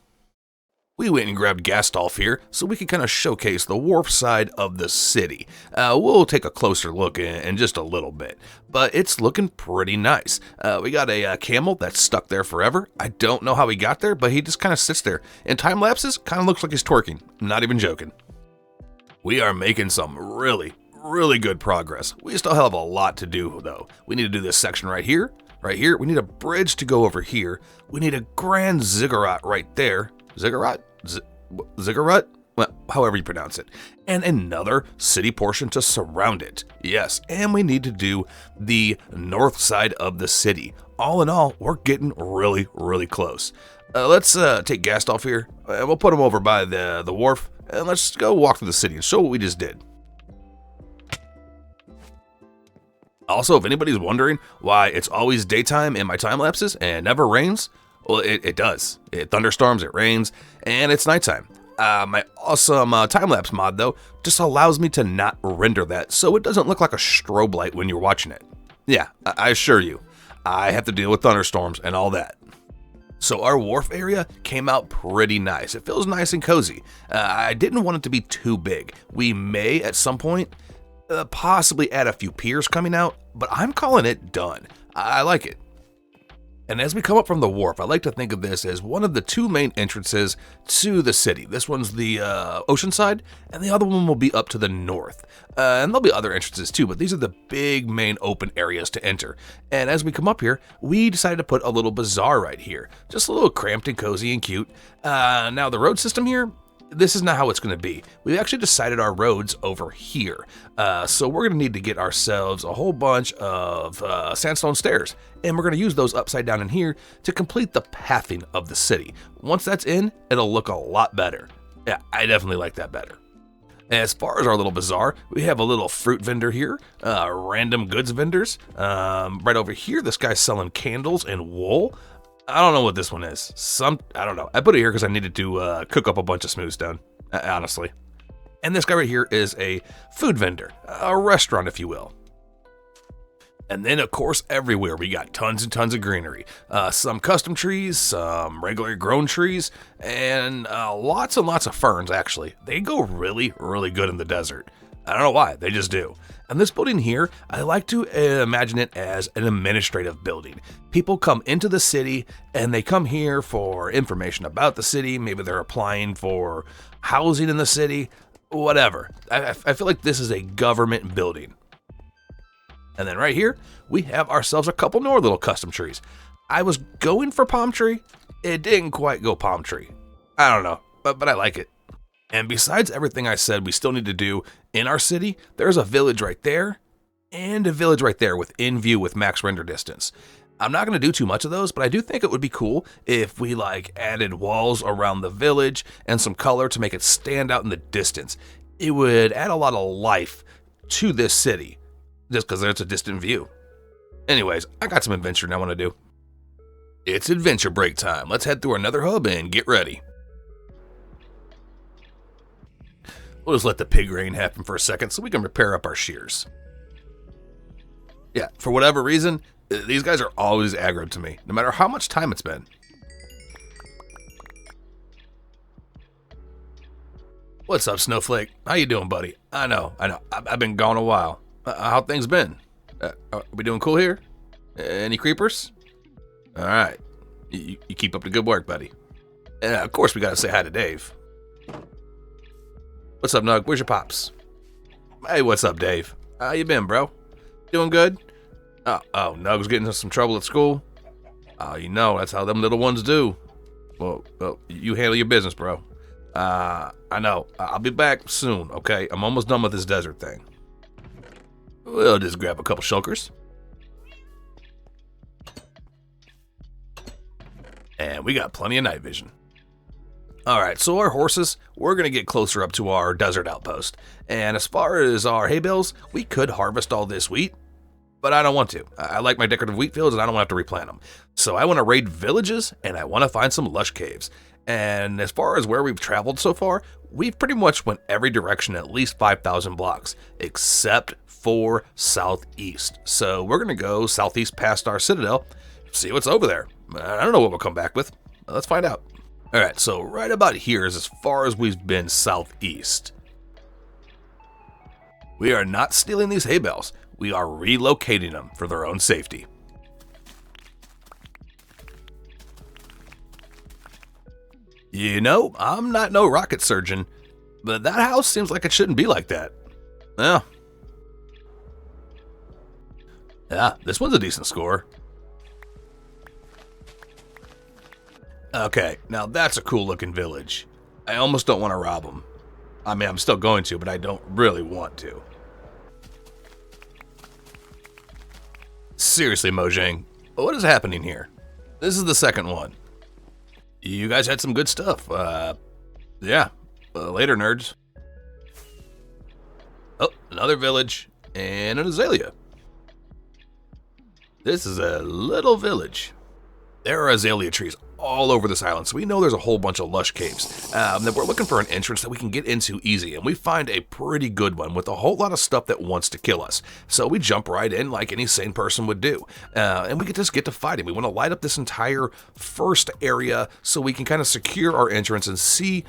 We went and grabbed Gastolf here so we could kind of showcase the wharf side of the city. We'll take a closer look in just a little bit, but it's looking pretty nice. We got a camel that's stuck there forever. I don't know how he got there, but he just kind of sits there. In time lapses, kind of looks like he's twerking. Not even joking. We are making some really, really good progress. We still have a lot to do, though. We need to do this section right here. Right here. We need a bridge to go over here. We need a grand ziggurat right there. Ziggurat? Ziggurat? Well, however you pronounce it. And another city portion to surround it. Yes, and we need to do the north side of the city. All in all, we're getting really, really close. Let's take Gastolf here. We'll put him over by the wharf. And let's go walk through the city and show what we just did. Also, if anybody's wondering why it's always daytime in my time lapses and never rains, well, it does. It thunderstorms, it rains, and it's nighttime. My awesome time-lapse mod, though, just allows me to not render that, so it doesn't look like a strobe light when you're watching it. Yeah, I assure you, I have to deal with thunderstorms and all that. So our wharf area came out pretty nice. It feels nice and cozy. I didn't want it to be too big. We may, at some point, possibly add a few piers coming out, but I'm calling it done. I like it. And as we come up from the wharf, I like to think of this as one of the two main entrances to the city. This one's the ocean side, and the other one will be up to the north. And there'll be other entrances too, but these are the big main open areas to enter. And as we come up here, we decided to put a little bazaar right here. Just a little cramped and cozy and cute. Now the road system here, this is not how it's going to be. We've actually decided our roads over here. So we're going to need to get ourselves a whole bunch of sandstone stairs. And we're going to use those upside down in here to complete the pathing of the city. Once that's in, it'll look a lot better. Yeah, I definitely like that better. As far as our little bazaar, we have a little fruit vendor here, random goods vendors. Right over here, this guy's selling candles and wool. I don't know what this one is. I don't know. I put it here because I needed to cook up a bunch of smooth stone, honestly. And this guy right here is a food vendor, a restaurant, if you will. And then, of course, everywhere we got tons and tons of greenery. Some custom trees, some regular grown trees, and lots and lots of ferns, actually. They go really, really good in the desert. I don't know why, they just do. And this building here, I like to imagine it as an administrative building. People come into the city and they come here for information about the city. Maybe they're applying for housing in the city, whatever. I feel like this is a government building. And then right here, we have ourselves a couple more little custom trees. I was going for palm tree. It didn't quite go palm tree. I don't know, but I like it. And besides everything I said we still need to do in our city, there's a village right there and a village right there within view with max render distance. I'm not going to do too much of those, but I do think it would be cool if we added walls around the village and some color to make it stand out in the distance. It would add a lot of life to this city just because it's a distant view. Anyways, I got some adventuring I want to do. It's adventure break time. Let's head through another hub and get ready. We'll just let the pig rain happen for a second so we can repair up our shears. Yeah, for whatever reason, these guys are always aggroed to me, no matter how much time it's been. What's up, Snowflake? How you doing, buddy? I know. I've been gone a while. How things been? Are we doing cool here? Any creepers? All right. You keep up the good work, buddy. And of course, we got to say hi to Dave. What's up, Nug? Where's your pops? Hey, what's up, Dave? How you been, bro? Doing good? Oh, Nug's getting into some trouble at school? Oh, you know, that's how them little ones do. Well, you handle your business, bro. I know. I'll be back soon, okay? I'm almost done with this desert thing. We'll just grab a couple shulkers. And we got plenty of night vision. Alright, so our horses, we're going to get closer up to our desert outpost. And as far as our hay bales, we could harvest all this wheat, but I don't want to. I like my decorative wheat fields and I don't want to have to replant them. So I want to raid villages and I want to find some lush caves. And as far as where we've traveled so far, we've pretty much went every direction at least 5,000 blocks, except for southeast. So we're going to go southeast past our citadel, see what's over there. I don't know what we'll come back with. Let's find out. Alright, so right about here is as far as we've been southeast. We are not stealing these hay bales. We are relocating them for their own safety. You know, I'm not no rocket surgeon, but that house seems like it shouldn't be like that. Well, yeah, this one's a decent score. Okay, now that's a cool looking village. I almost don't want to rob them. I mean, I'm still going to, but I don't really want to. Seriously, Mojang, what is happening here? This is the second one. You guys had some good stuff. Yeah. Later, nerds. Oh, another village and an azalea. This is a little village. There are azalea trees all over this island, so we know there's a whole bunch of lush caves. That we're looking for an entrance that we can get into easy, and we find a pretty good one with a whole lot of stuff that wants to kill us. So we jump right in like any sane person would do, and we just get to fighting. We want to light up this entire first area so we can kind of secure our entrance and see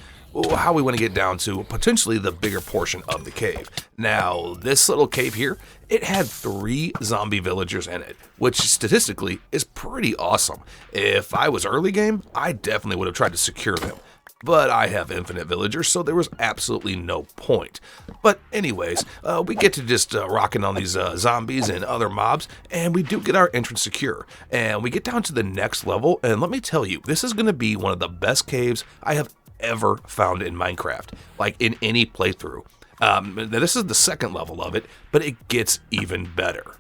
how we want to get down to potentially the bigger portion of the cave. Now, this little cave here, it had 3 zombie villagers in it, which statistically is pretty awesome. If I was early game, I definitely would have tried to secure them. But I have infinite villagers, so there was absolutely no point. But anyways, we get to just rocking on these zombies and other mobs, and we do get our entrance secure. And we get down to the next level, and let me tell you, this is going to be one of the best caves I have ever found in Minecraft, like in any playthrough. This is the second level of it, but it gets even better.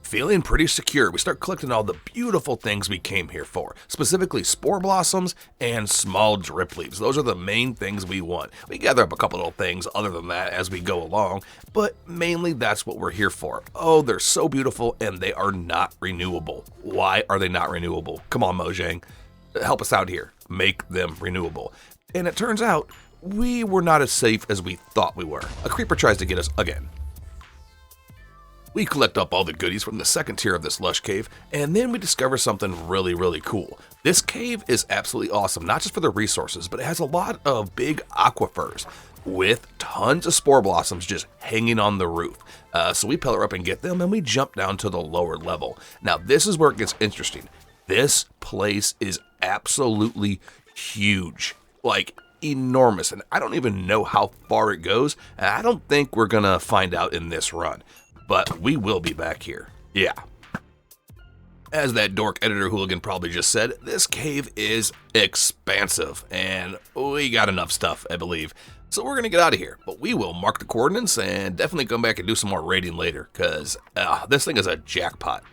Feeling pretty secure, we start collecting all the beautiful things we came here for, specifically spore blossoms and small drip leaves. Those are the main things we want. We gather up a couple little things other than that as we go along, but mainly that's what we're here for. Oh, they're so beautiful and they are not renewable. Why are they not renewable? Come on, Mojang, help us out here. Make them renewable. And it turns out we were not as safe as we thought we were. A creeper tries to get us again. We collect up all the goodies from the second tier of this lush cave, and then we discover something really cool. This cave is absolutely awesome, not just for the resources, but it has a lot of big aquifers with tons of spore blossoms just hanging on the roof. So we pillar up and get them, and we jump down to the lower level. Now, this is where it gets interesting. This place is absolutely huge. Like, enormous, and I don't even know how far it goes, and I don't think we're gonna find out in this run, but we will be back here. Yeah. As that dork editor hooligan probably just said, this cave is expansive, and we got enough stuff, I believe. So we're gonna get out of here, but we will mark the coordinates and definitely come back and do some more raiding later, because this thing is a jackpot.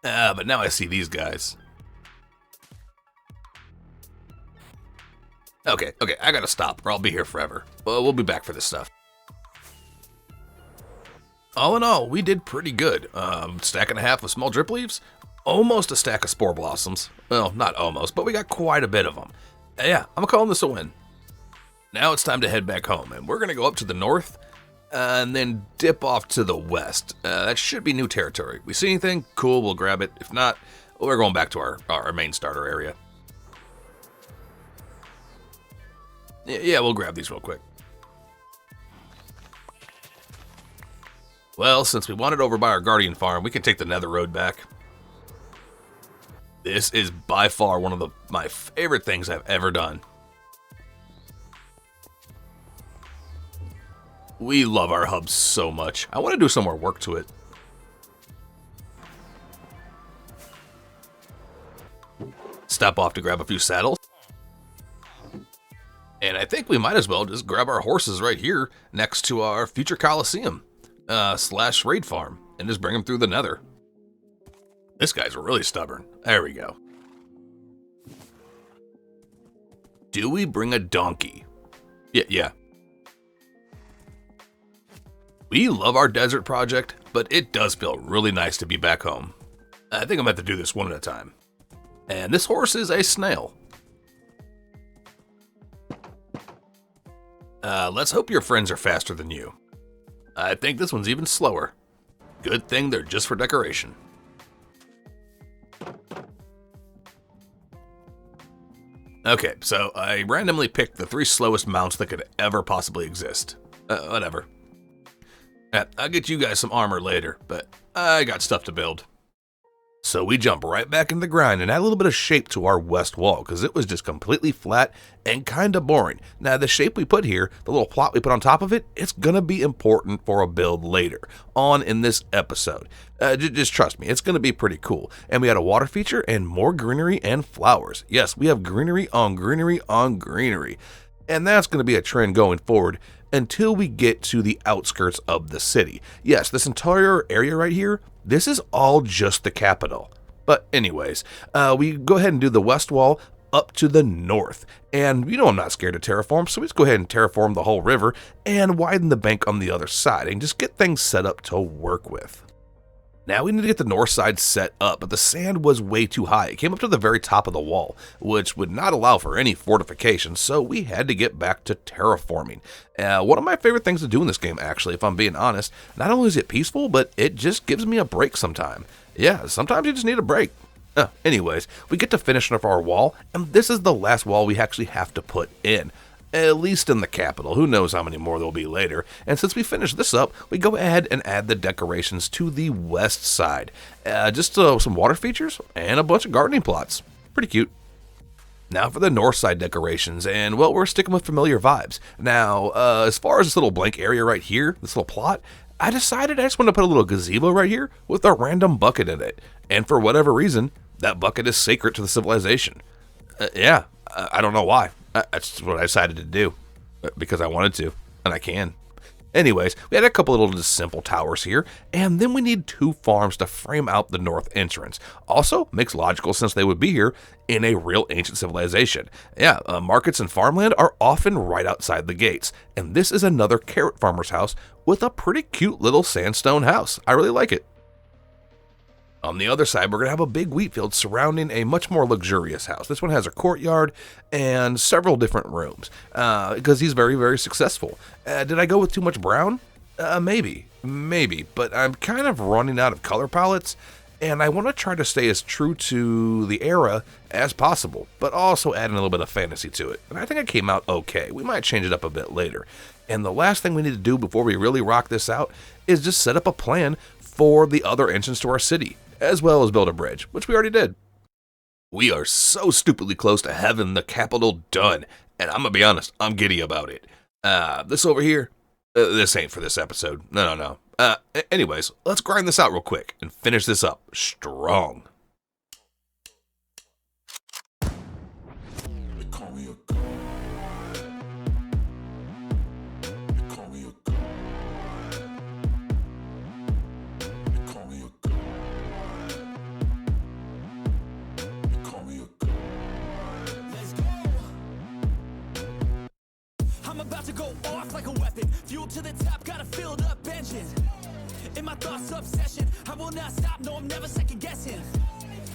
But now I see these guys. Okay, I gotta stop, or I'll be here forever. But we'll be back for this stuff. All in all, we did pretty good. Stack and a half of small drip leaves, almost a stack of spore blossoms. Well, not almost, but we got quite a bit of them. Yeah, I'm calling this a win. Now it's time to head back home, and we're gonna go up to the north, and then dip off to the west. That should be new territory. We see anything, cool, we'll grab it. If not, we're going back to our main starter area. Yeah, we'll grab these real quick. Well, since we wandered over by our guardian farm, we can take the nether road back. This is by far one of my favorite things I've ever done. We love our hub so much. I want to do some more work to it. Step off to grab a few saddles. And I think we might as well just grab our horses right here next to our future Coliseum / raid farm and just bring them through the nether. This guy's really stubborn. There we go. Do we bring a donkey? Yeah. We love our desert project, but it does feel really nice to be back home. I think I'm going to have to do this one at a time. And this horse is a snail. Let's hope your friends are faster than you. I think this one's even slower. Good thing they're just for decoration. Okay, so I randomly picked the 3 slowest mounts that could ever possibly exist. Whatever. I'll get you guys some armor later, but I got stuff to build. So we jump right back in the grind and add a little bit of shape to our west wall, because it was just completely flat and kind of boring. Now, the shape we put here, the little plot we put on top of it, it's going to be important for a build later on in this episode. Just trust me, it's going to be pretty cool. And we had a water feature and more greenery and flowers. Yes, we have greenery on greenery on greenery. And that's going to be a trend going forward until we get to the outskirts of the city. Yes, this entire area right here, this is all just the capital. But anyways, we go ahead and do the west wall up to the north. And you know I'm not scared to terraform, so we just go ahead and terraform the whole river and widen the bank on the other side and just get things set up to work with. Now we need to get the north side set up, but the sand was way too high. It came up to the very top of the wall, which would not allow for any fortification, so we had to get back to terraforming. One of my favorite things to do in this game, actually, if I'm being honest. Not only is it peaceful, but it just gives me a break sometime. Yeah, sometimes you just need a break. Anyways, we get to finish up our wall, and this is the last wall we actually have to put in. At least in the capital. Who knows how many more there'll be later. And since we finished this up, we go ahead and add the decorations to the west side. Just some water features and a bunch of gardening plots. Pretty cute. Now for the north side decorations, and well, we're sticking with familiar vibes. Now, as far as this little blank area right here, this little plot, I decided I just want to put a little gazebo right here with a random bucket in it. And for whatever reason, that bucket is sacred to the civilization. I don't know why. That's what I decided to do, because I wanted to, and I can. Anyways, we had a couple little just simple towers here, and then we need 2 farms to frame out the north entrance. Also, makes logical sense they would be here in a real ancient civilization. Markets and farmland are often right outside the gates, and this is another carrot farmer's house with a pretty cute little sandstone house. I really like it. On the other side, we're going to have a big wheat field surrounding a much more luxurious house. This one has a courtyard and several different rooms, because he's very, very successful. Did I go with too much brown? Maybe, but I'm kind of running out of color palettes, and I want to try to stay as true to the era as possible, but also add in a little bit of fantasy to it. And I think it came out okay. We might change it up a bit later. And the last thing we need to do before we really rock this out is just set up a plan for the other entrance to our city, as well as build a bridge, which we already did. We are so stupidly close to having the capital done, and I'm gonna be honest, I'm giddy about it. This over here, this ain't for this episode. No. Anyways, let's grind this out real quick and finish this up strong. I'm about to go off like a weapon. Fuel to the top, got a filled up engine. In my thoughts, obsession. I will not stop, no, I'm never second guessing.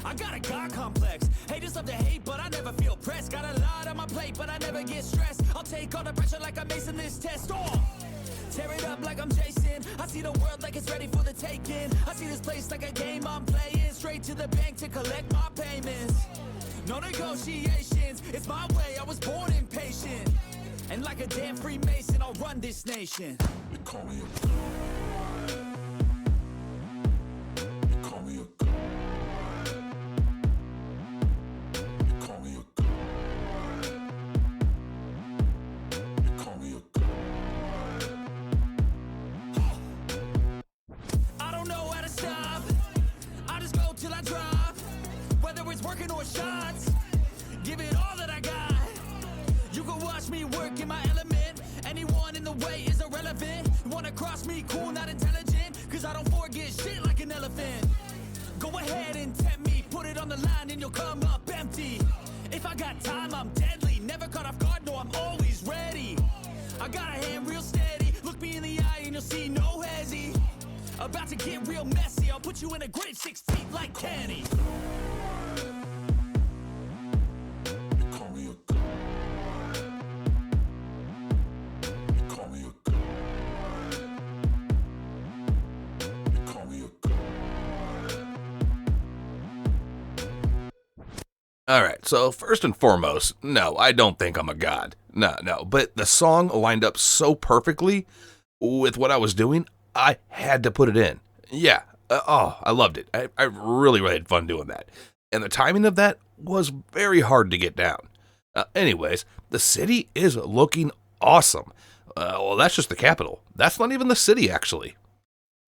I got a God complex. Haters love to hate, but I never feel pressed. Got a lot on my plate, but I never get stressed. I'll take all the pressure like I'm acing this test. Tear it up like I'm Jason. I see the world like it's ready for the taking. I see this place like a game I'm playing. Straight to the bank to collect my payments. No negotiations, it's my way, I was born impatient. And like a damn Freemason, I'll run this nation. They call me a god. They call me a god. They call me a god. They call me a god. I don't know how to stop. I just go till I drop. Whether it's working or shots, give it all that I got. You can watch me work in my element. Anyone in the way is irrelevant. You wanna cross me, cool, not intelligent. Cause I don't forget shit like an elephant. Go ahead and tempt me, put it on the line and you'll come up empty. If I got time, I'm deadly. Never caught off About to get real messy, I'll put you in a grave 6 feet like Kenny. Alright, so first and foremost, no, I don't think I'm a god. No, but the song lined up so perfectly with what I was doing, I had to put it in. Yeah, I loved it. I really had fun doing that. And the timing of that was very hard to get down. Anyways, the city is looking awesome. Well, that's just the capital. That's not even the city, actually.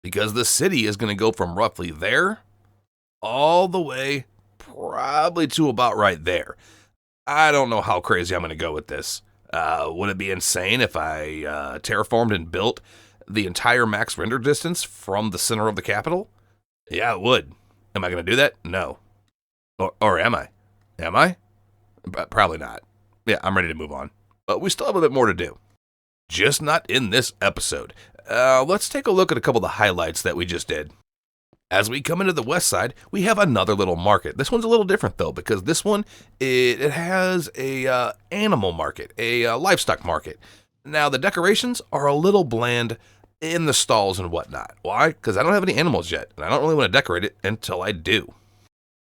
Because the city is going to go from roughly there all the way probably to about right there. I don't know how crazy I'm going to go with this. Would it be insane if I terraformed and built the entire max render distance from the center of the capital? Yeah, it would. Am I going to do that? No. Or am I? Am I? Probably not. Yeah, I'm ready to move on. But we still have a bit more to do. Just not in this episode. Let's take a look at a couple of the highlights that we just did. As we come into the west side, we have another little market. This one's a little different, though, because this one, it has a animal market, a livestock market. Now, the decorations are a little bland in the stalls and whatnot. Why? Because I don't have any animals yet, and I don't really want to decorate it until I do.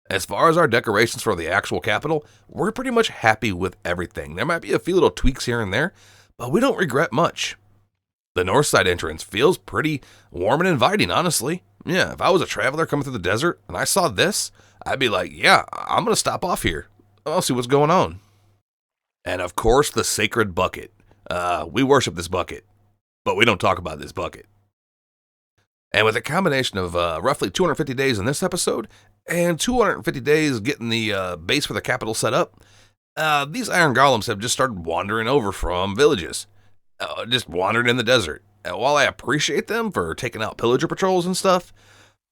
As far as our decorations for the actual capital, we're pretty much happy with everything. There might be a few little tweaks here and there, but we don't regret much. The north side entrance feels pretty warm and inviting, honestly. Yeah, if I was a traveler coming through the desert and I saw this, I'd be like, yeah, I'm going to stop off here. I'll see what's going on. And of course, the sacred bucket. We worship this bucket, but we don't talk about this bucket. And with a combination of roughly 250 days in this episode and 250 days getting the base for the capital set up, these iron golems have just started wandering over from villages. Just wandering in the desert. And while I appreciate them for taking out pillager patrols and stuff,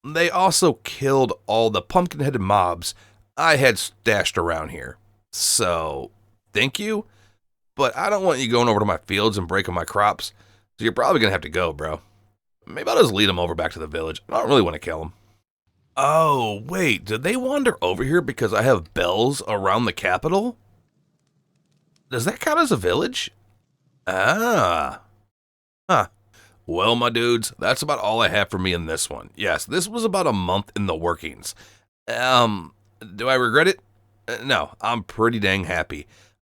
they also killed all the pumpkin-headed mobs I had stashed around here. So, thank you, but I don't want you going over to my fields and breaking my crops, so you're probably going to have to go, bro. Maybe I'll just lead them over back to the village. I don't really want to kill them. Oh, wait, did they wander over here because I have bells around the capital? Does that count as a village? Ah. Huh. Well, my dudes, that's about all I have for me in this one. Yes, this was about a month in the workings. Do I regret it? No, I'm pretty dang happy.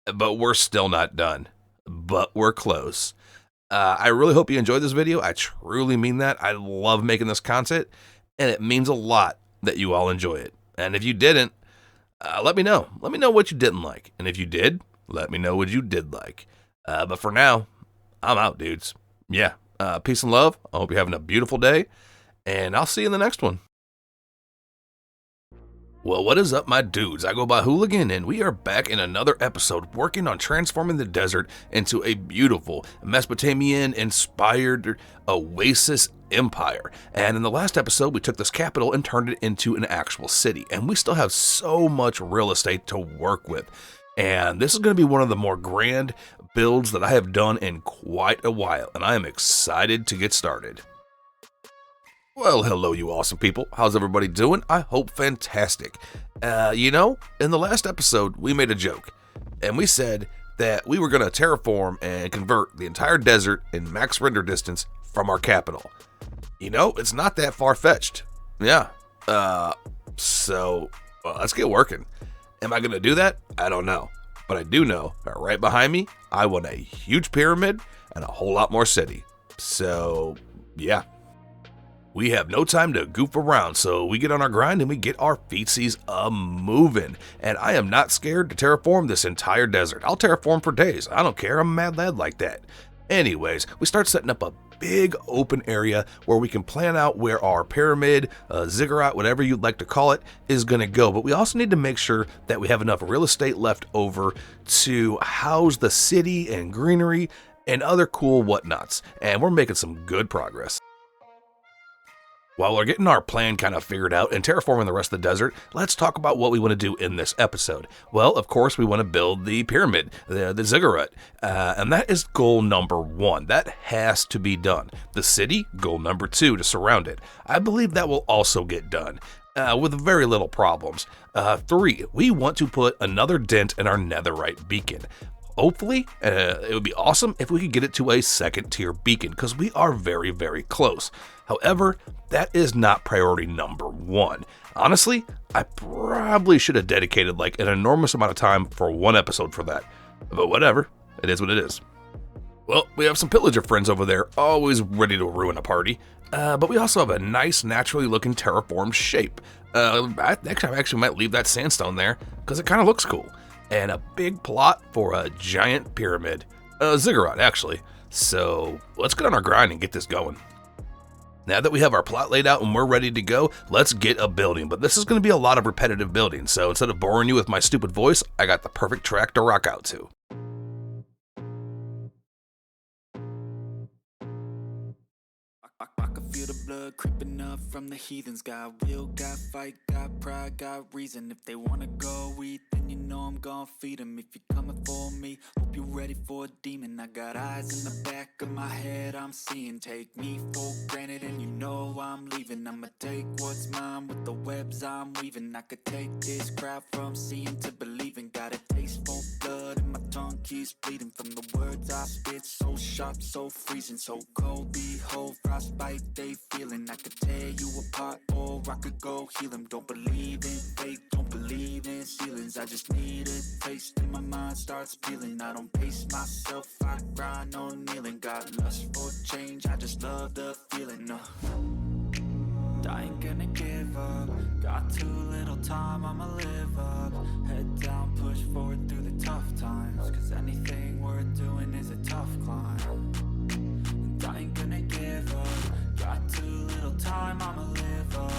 But we're still not done. But we're close. I really hope you enjoyed this video. I truly mean that. I love making this content, and it means a lot that you all enjoy it. And if you didn't, let me know. Let me know what you didn't like. And if you did, let me know what you did like. But for now, I'm out, dudes. Yeah, peace and love. I hope you're having a beautiful day, and I'll see you in the next one. Well, what is up, my dudes? I go by Hooligan, and we are back in another episode working on transforming the desert into a beautiful Mesopotamian-inspired oasis empire. And in the last episode, we took this capital and turned it into an actual city, and we still have so much real estate to work with. And this is going to be one of the more grand builds that I have done in quite a while, and I am excited to get started. Well, hello you awesome people. How's everybody doing? I hope fantastic. In the last episode, we made a joke, and we said that we were going to terraform and convert the entire desert in max render distance from our capital. It's not that far-fetched. Yeah. So let's get working. Am I going to do that? I don't know. But I do know that right behind me, I want a huge pyramid and a whole lot more city. So, yeah. We have no time to goof around, so we get on our grind and we get our feetsies a-moving. And I am not scared to terraform this entire desert. I'll terraform for days. I don't care. I'm a mad lad like that. Anyways, we start setting up a big open area where we can plan out where our pyramid, ziggurat, whatever you'd like to call it, is going to go. But we also need to make sure that we have enough real estate left over to house the city and greenery and other cool whatnots. And we're making some good progress. While we're getting our plan kind of figured out and terraforming the rest of the desert, let's talk about what we want to do in this episode. Well, of course, we want to build the pyramid, the ziggurat, and that is goal number 1. That has to be done. The city, goal number 2, to surround it. I believe that will also get done. With very little problems. 3, we want to put another dent in our Netherite Beacon. Hopefully, it would be awesome if we could get it to a 2nd tier beacon, because we are very, very close. However, that is not priority number 1. Honestly, I probably should have dedicated like an enormous amount of time for one episode for that. But whatever, it is what it is. Well, we have some pillager friends over there, always ready to ruin a party. But we also have a nice, naturally looking terraformed shape. I actually might leave that sandstone there, because it kind of looks cool. And a big plot for a giant pyramid. A ziggurat, actually. So let's get on our grind and get this going. Now that we have our plot laid out and we're ready to go, let's get a building. But this is going to be a lot of repetitive building, so instead of boring you with my stupid voice, I got the perfect track to rock out to. I can feel the blood creeping up from the heathens. Got will, got fight, got pride, got reason. If they wanna go eat, then you know I'm gonna feed them. If you're coming for me, hope you're ready for a demon. I got eyes in the back of my head, I'm seeing. Take me for granted and you know I'm leaving. I'ma take what's mine with the webs I'm weaving. I could take this crowd from seeing to believing. Got a taste for blood and my tongue keeps bleeding. From the words I spit, so sharp, so freezing. So cold, behold, frostbite they feeling. I could tear you apart or I could go heal them. Don't believe in fate, don't believe in ceilings. I just need a taste and my mind starts peeling. I don't pace myself, I grind on kneeling. Got lust for change, I just love the feeling. I ain't gonna give up. Got too little time, I'ma live up. Head down, push forward through the tough times. Cause anything worth doing is a tough climb. And I ain't gonna give up. Got too little time, I'ma live up.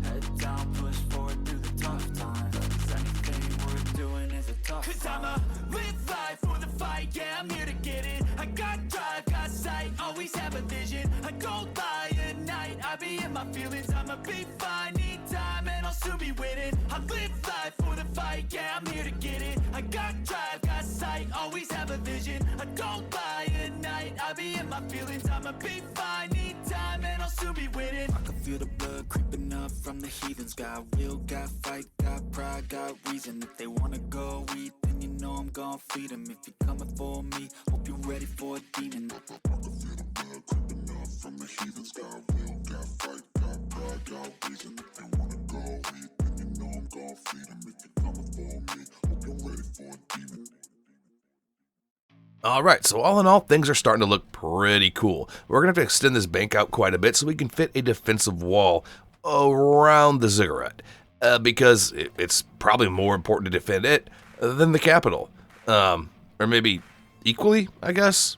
Head down, push forward through the tough times. Cause anything worth doing is a tough climb. Cause I'ma live life for the fight, yeah, I'm here to get it. I got drive, got sight, always have a vision. I go by at night, I be in my feelings. I'ma be fine, need time, and I'll soon be winning. I live life for the fight, yeah, I'm here to get it. I got drive, got sight, always have a vision. I go by at night, I be in my feelings. I'ma be fine, need time, and I'll soon be winning. I can feel the blood creeping up from the heathens. Got will, got fight, got pride, got reason. If they wanna go eat, then you know I'm gonna feed them. If you're coming for me, hope you're ready for a demon. I can feel the blood creeping up from the heathens. Got will, got fight, got pride, got reason. If they wanna go eat, then you know I'm gonna feed them. If you're coming for me, hope you're ready for a demon. Alright, so all in all, things are starting to look pretty cool. We're going to have to extend this bank out quite a bit so we can fit a defensive wall around the ziggurat. Because it's probably more important to defend it than the capital. Or maybe equally, I guess?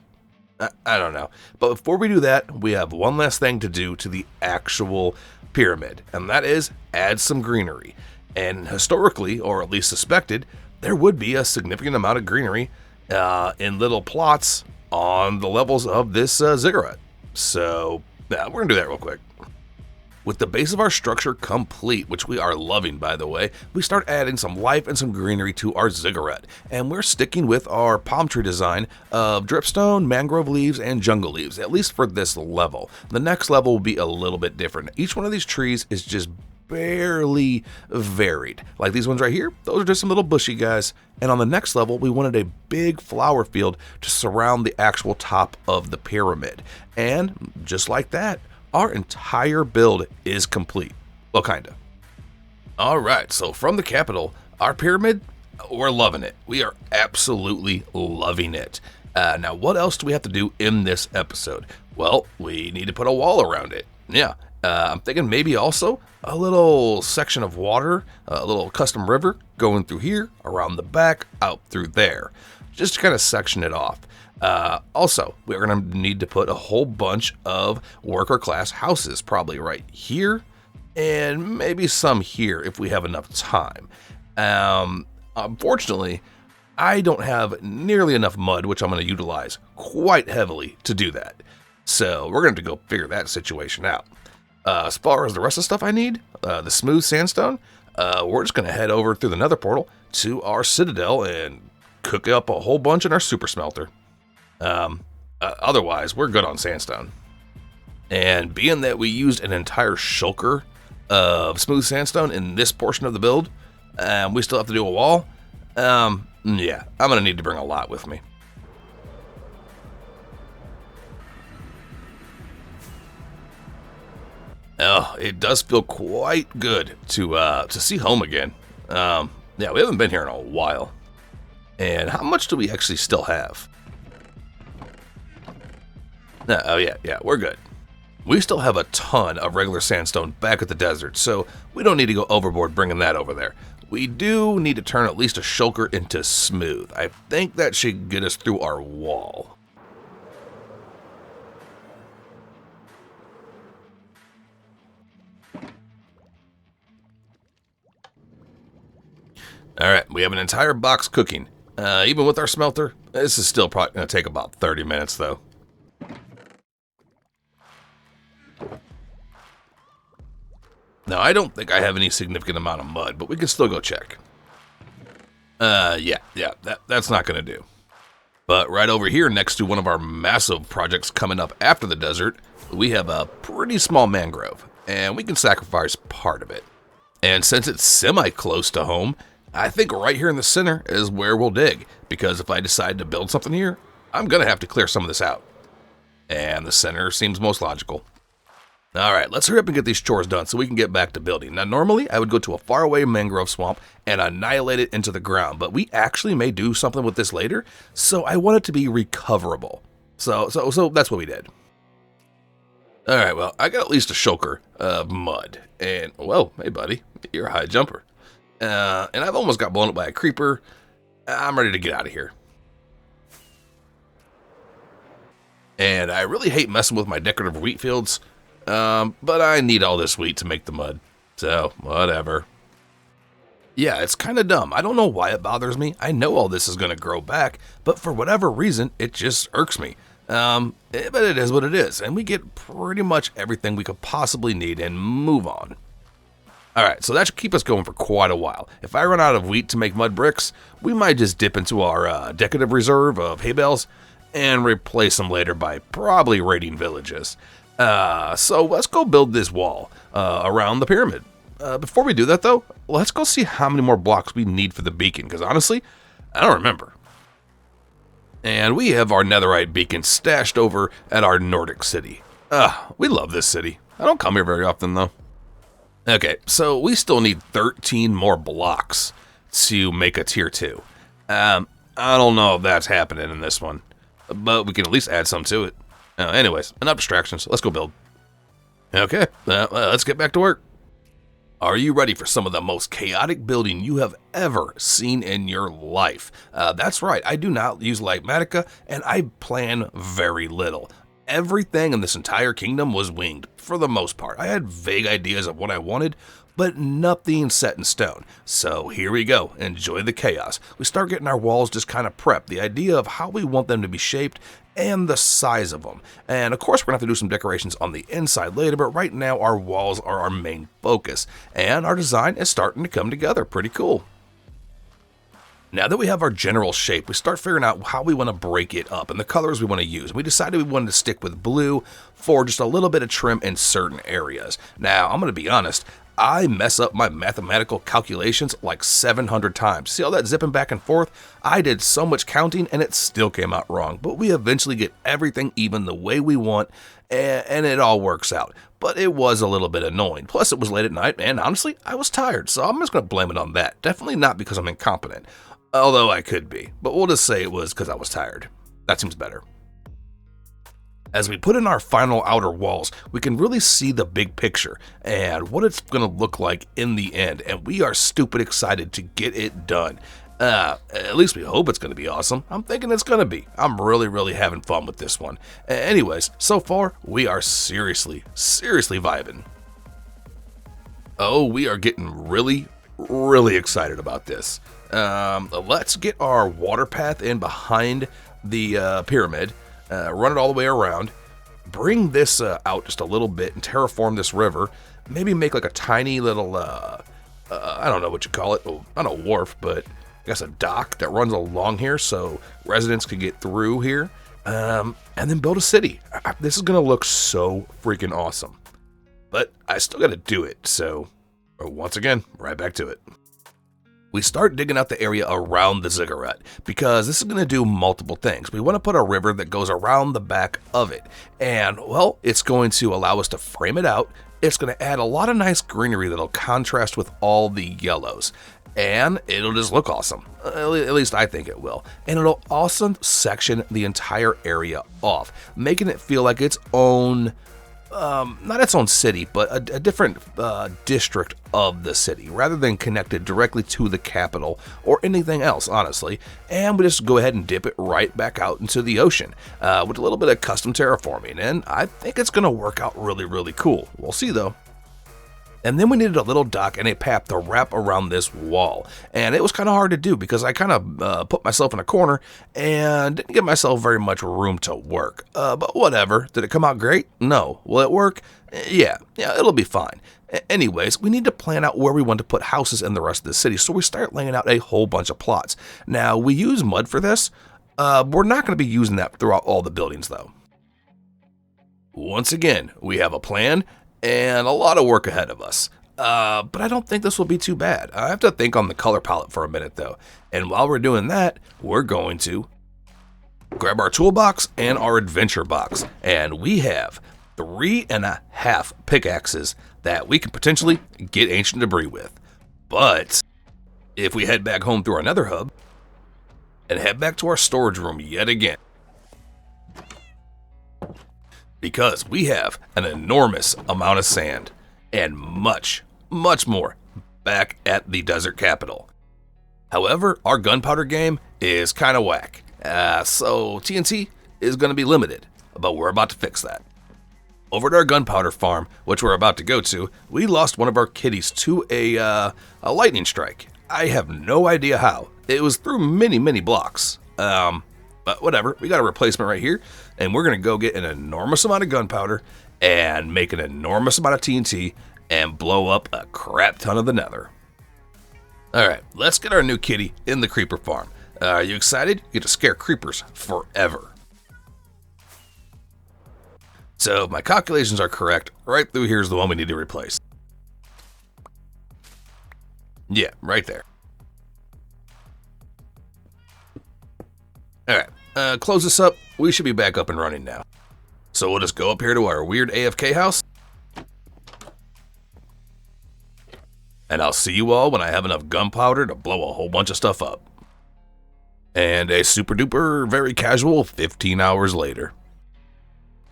I don't know. But before we do that, we have one last thing to do to the actual pyramid. And that is add some greenery. And historically, or at least suspected, there would be a significant amount of greenery in little plots on the levels of this ziggurat. So, we're going to do that real quick. With the base of our structure complete, which we are loving by the way, we start adding some life and some greenery to our ziggurat. And we're sticking with our palm tree design of dripstone, mangrove leaves, and jungle leaves, at least for this level. The next level will be a little bit different. Each one of these trees is just barely varied. Like these ones right here, those are just some little bushy guys. And on the next level, we wanted a big flower field to surround the actual top of the pyramid. And just like that, our entire build is complete. Well, kinda. Alright, so from the capital, our pyramid, we're loving it. We are absolutely loving it. Now, what else do we have to do in this episode? Well, we need to put a wall around it. Yeah, I'm thinking maybe also a little section of water, a little custom river going through here, around the back, out through there. Just to kind of section it off. Also, we're going to need to put a whole bunch of worker class houses, probably right here, and maybe some here if we have enough time. Unfortunately, I don't have nearly enough mud, which I'm going to utilize quite heavily to do that. So we're going to have to go figure that situation out. As far as the rest of the stuff I need, the smooth sandstone, we're just going to head over through the nether portal to our citadel and cook up a whole bunch in our super smelter. Otherwise, we're good on sandstone. And being that we used an entire shulker of smooth sandstone in this portion of the build, we still have to do a wall. Yeah, I'm going to need to bring a lot with me. Oh, it does feel quite good to see home again. Yeah, we haven't been here in a while. And how much do we actually still have? Oh yeah, we're good. We still have a ton of regular sandstone back at the desert, so we don't need to go overboard bringing that over there. We do need to turn at least a shulker into smooth. I think that should get us through our wall. Alright, we have an entire box cooking. Even with our smelter, this is still probably going to take about 30 minutes though. Now, I don't think I have any significant amount of mud, but we can still go check. Yeah, that's not going to do. But right over here, next to one of our massive projects coming up after the desert, we have a pretty small mangrove, and we can sacrifice part of it. And since it's semi-close to home, I think right here in the center is where we'll dig, because if I decide to build something here, I'm going to have to clear some of this out. And the center seems most logical. Alright, let's hurry up and get these chores done so we can get back to building. Now, normally I would go to a faraway mangrove swamp and annihilate it into the ground, but we actually may do something with this later, so I want it to be recoverable. So that's what we did. Alright, well, I got at least a shulker of mud. And, whoa, hey buddy, you're a high jumper. And I've almost got blown up by a creeper. I'm ready to get out of here. And I really hate messing with my decorative wheat fields. But I need all this wheat to make the mud, so whatever. Yeah, it's kind of dumb. I don't know why it bothers me. I know all this is going to grow back, but for whatever reason, it just irks me. But it is what it is, and we get pretty much everything we could possibly need and move on. Alright, so that should keep us going for quite a while. If I run out of wheat to make mud bricks, we might just dip into our decorative reserve of hay bales and replace them later by probably raiding villages. So let's go build this wall around the pyramid. Before we do that, though, let's go see how many more blocks we need for the beacon, because honestly, I don't remember. And we have our Netherite Beacon stashed over at our Nordic city. We love this city. I don't come here very often, though. Okay, so we still need 13 more blocks to make a tier 2. I don't know if that's happening in this one, but we can at least add some to it. Anyways, enough distractions. Let's go build. Okay, let's get back to work. Are you ready for some of the most chaotic building you have ever seen in your life? That's right, I do not use Litematica, and I plan very little. Everything in this entire kingdom was winged, for the most part. I had vague ideas of what I wanted, but nothing set in stone. So here we go, enjoy the chaos. We start getting our walls just kind of prepped, the idea of how we want them to be shaped, and the size of them. And of course we're going to have to do some decorations on the inside later, but right now our walls are our main focus, and our design is starting to come together pretty cool. Now that we have our general shape, we start figuring out how we want to break it up and the colors we want to use. We decided we wanted to stick with blue for just a little bit of trim in certain areas. Now, I'm going to be honest, I mess up my mathematical calculations like 700 times. See all that zipping back and forth? I did so much counting and it still came out wrong, but we eventually get everything even the way we want, and it all works out. But it was a little bit annoying. Plus, it was late at night, and honestly, I was tired, so I'm just going to blame it on that. Definitely not because I'm incompetent. Although I could be, but we'll just say it was because I was tired. That seems better. As we put in our final outer walls, we can really see the big picture and what it's going to look like in the end, and we are stupid excited to get it done. At least we hope it's going to be awesome. I'm thinking it's going to be. I'm really having fun with this one. Anyways, so far, we are seriously vibing. Oh, we are getting really excited about this. Let's get our water path in behind the pyramid, run it all the way around, bring this out just a little bit and terraform this river. Maybe make like a tiny little, I don't know what you call it. Oh, not a wharf, but I guess a dock that runs along here so residents could get through here. And then build a city. This is going to look so freaking awesome. But I still got to do it, so once again, right back to it. We start digging out the area around the ziggurat because this is going to do multiple things. We want to put a river that goes around the back of it. And, well, it's going to allow us to frame it out. It's going to add a lot of nice greenery that'll contrast with all the yellows. And it'll just look awesome. At least I think it will. And it'll also section the entire area off, making it feel like its own, not its own city, but a different district of the city, rather than connected directly to the capital or anything else, honestly. And we just go ahead and dip it right back out into the ocean with a little bit of custom terraforming. And I think it's going to work out really, really cool. We'll see, though. And then we needed a little dock and a path to wrap around this wall. And it was kind of hard to do because I kind of put myself in a corner and didn't give myself very much room to work. But whatever. Did it come out great? No. Will it work? Yeah, it'll be fine. Anyways, we need to plan out where we want to put houses in the rest of the city, so we start laying out a whole bunch of plots. Now, we use mud for this. We're not going to be using that throughout all the buildings, though. Once again, we have a plan and a lot of work ahead of us. But I don't think this will be too bad. I have to think on the color palette for a minute, though. And while we're doing that, we're going to grab our toolbox and our adventure box. And we have 3.5 pickaxes that we can potentially get ancient debris with. But if we head back home through our nether hub and head back to our storage room yet again, because we have an enormous amount of sand and much, much more back at the desert capital. However, our gunpowder game is kind of whack, so TNT is going to be limited, but we're about to fix that. Over at our gunpowder farm, which we're about to go to, we lost one of our kitties to a lightning strike. I have no idea how. It was through many, many blocks. But whatever, we got a replacement right here, and we're going to go get an enormous amount of gunpowder and make an enormous amount of TNT and blow up a crap ton of the nether. Alright, let's get our new kitty in the creeper farm. Are you excited? You get to scare creepers forever. So if my calculations are correct, right through here is the one we need to replace. Yeah, right there. Alright, close this up. We should be back up and running now. So we'll just go up here to our weird AFK house. And I'll see you all when I have enough gunpowder to blow a whole bunch of stuff up. And a super duper, very casual 15 hours later.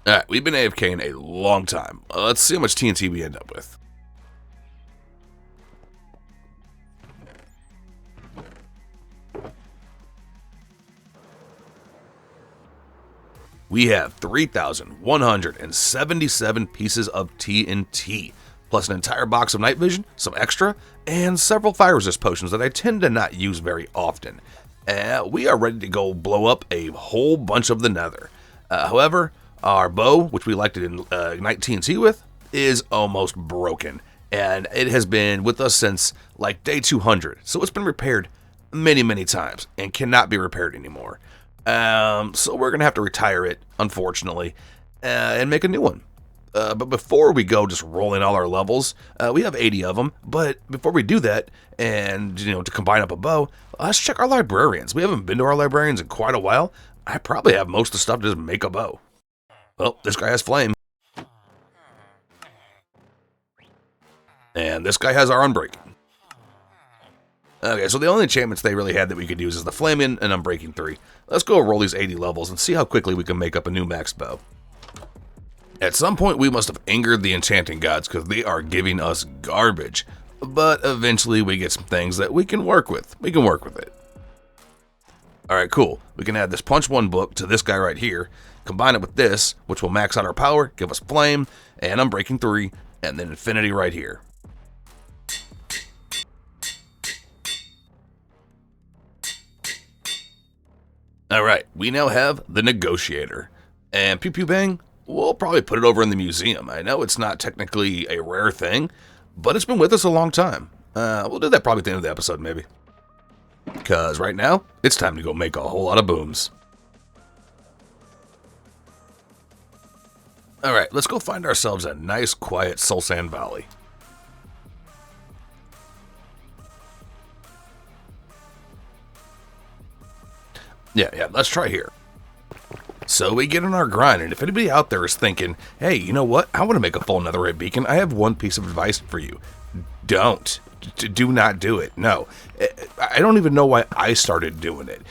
Alright, we've been AFKing a long time. Let's see how much TNT we end up with. We have 3,177 pieces of TNT, plus an entire box of night vision, some extra, and several fire resist potions that I tend to not use very often. We are ready to go blow up a whole bunch of the nether. However, our bow, which we like to ignite TNT with, is almost broken. And it has been with us since like day 200. So it's been repaired many, many times and cannot be repaired anymore. So we're going to have to retire it, unfortunately, and make a new one. But before we go just rolling all our levels, we have 80 of them. But before we do that, and to combine up a bow, let's check our librarians. We haven't been to our librarians in quite a while. I probably have most of the stuff to just make a bow. Well, this guy has flame. And this guy has our unbreaking. Okay, so the only enchantments they really had that we could use is the Flaming and Unbreaking 3. Let's go roll these 80 levels and see how quickly we can make up a new max bow. At some point, we must have angered the enchanting gods because they are giving us garbage. But eventually, we get some things that we can work with. We can work with it. Alright, cool. We can add this Punch 1 book to this guy right here, combine it with this, which will max out our power, give us Flame, and Unbreaking 3, and then Infinity right here. Alright, we now have the Negotiator. And pew pew bang, we'll probably put it over in the museum. I know it's not technically a rare thing, but it's been with us a long time. We'll do that probably at the end of the episode, maybe. Because right now, it's time to go make a whole lot of booms. Alright, let's go find ourselves a nice, quiet soul sand valley. Yeah, let's try here. So we get on our grind, and if anybody out there is thinking, hey, you know what? I want to make a full Netherite Beacon. I have one piece of advice for you. Don't. Do not do it. No. I don't even know why I started doing it.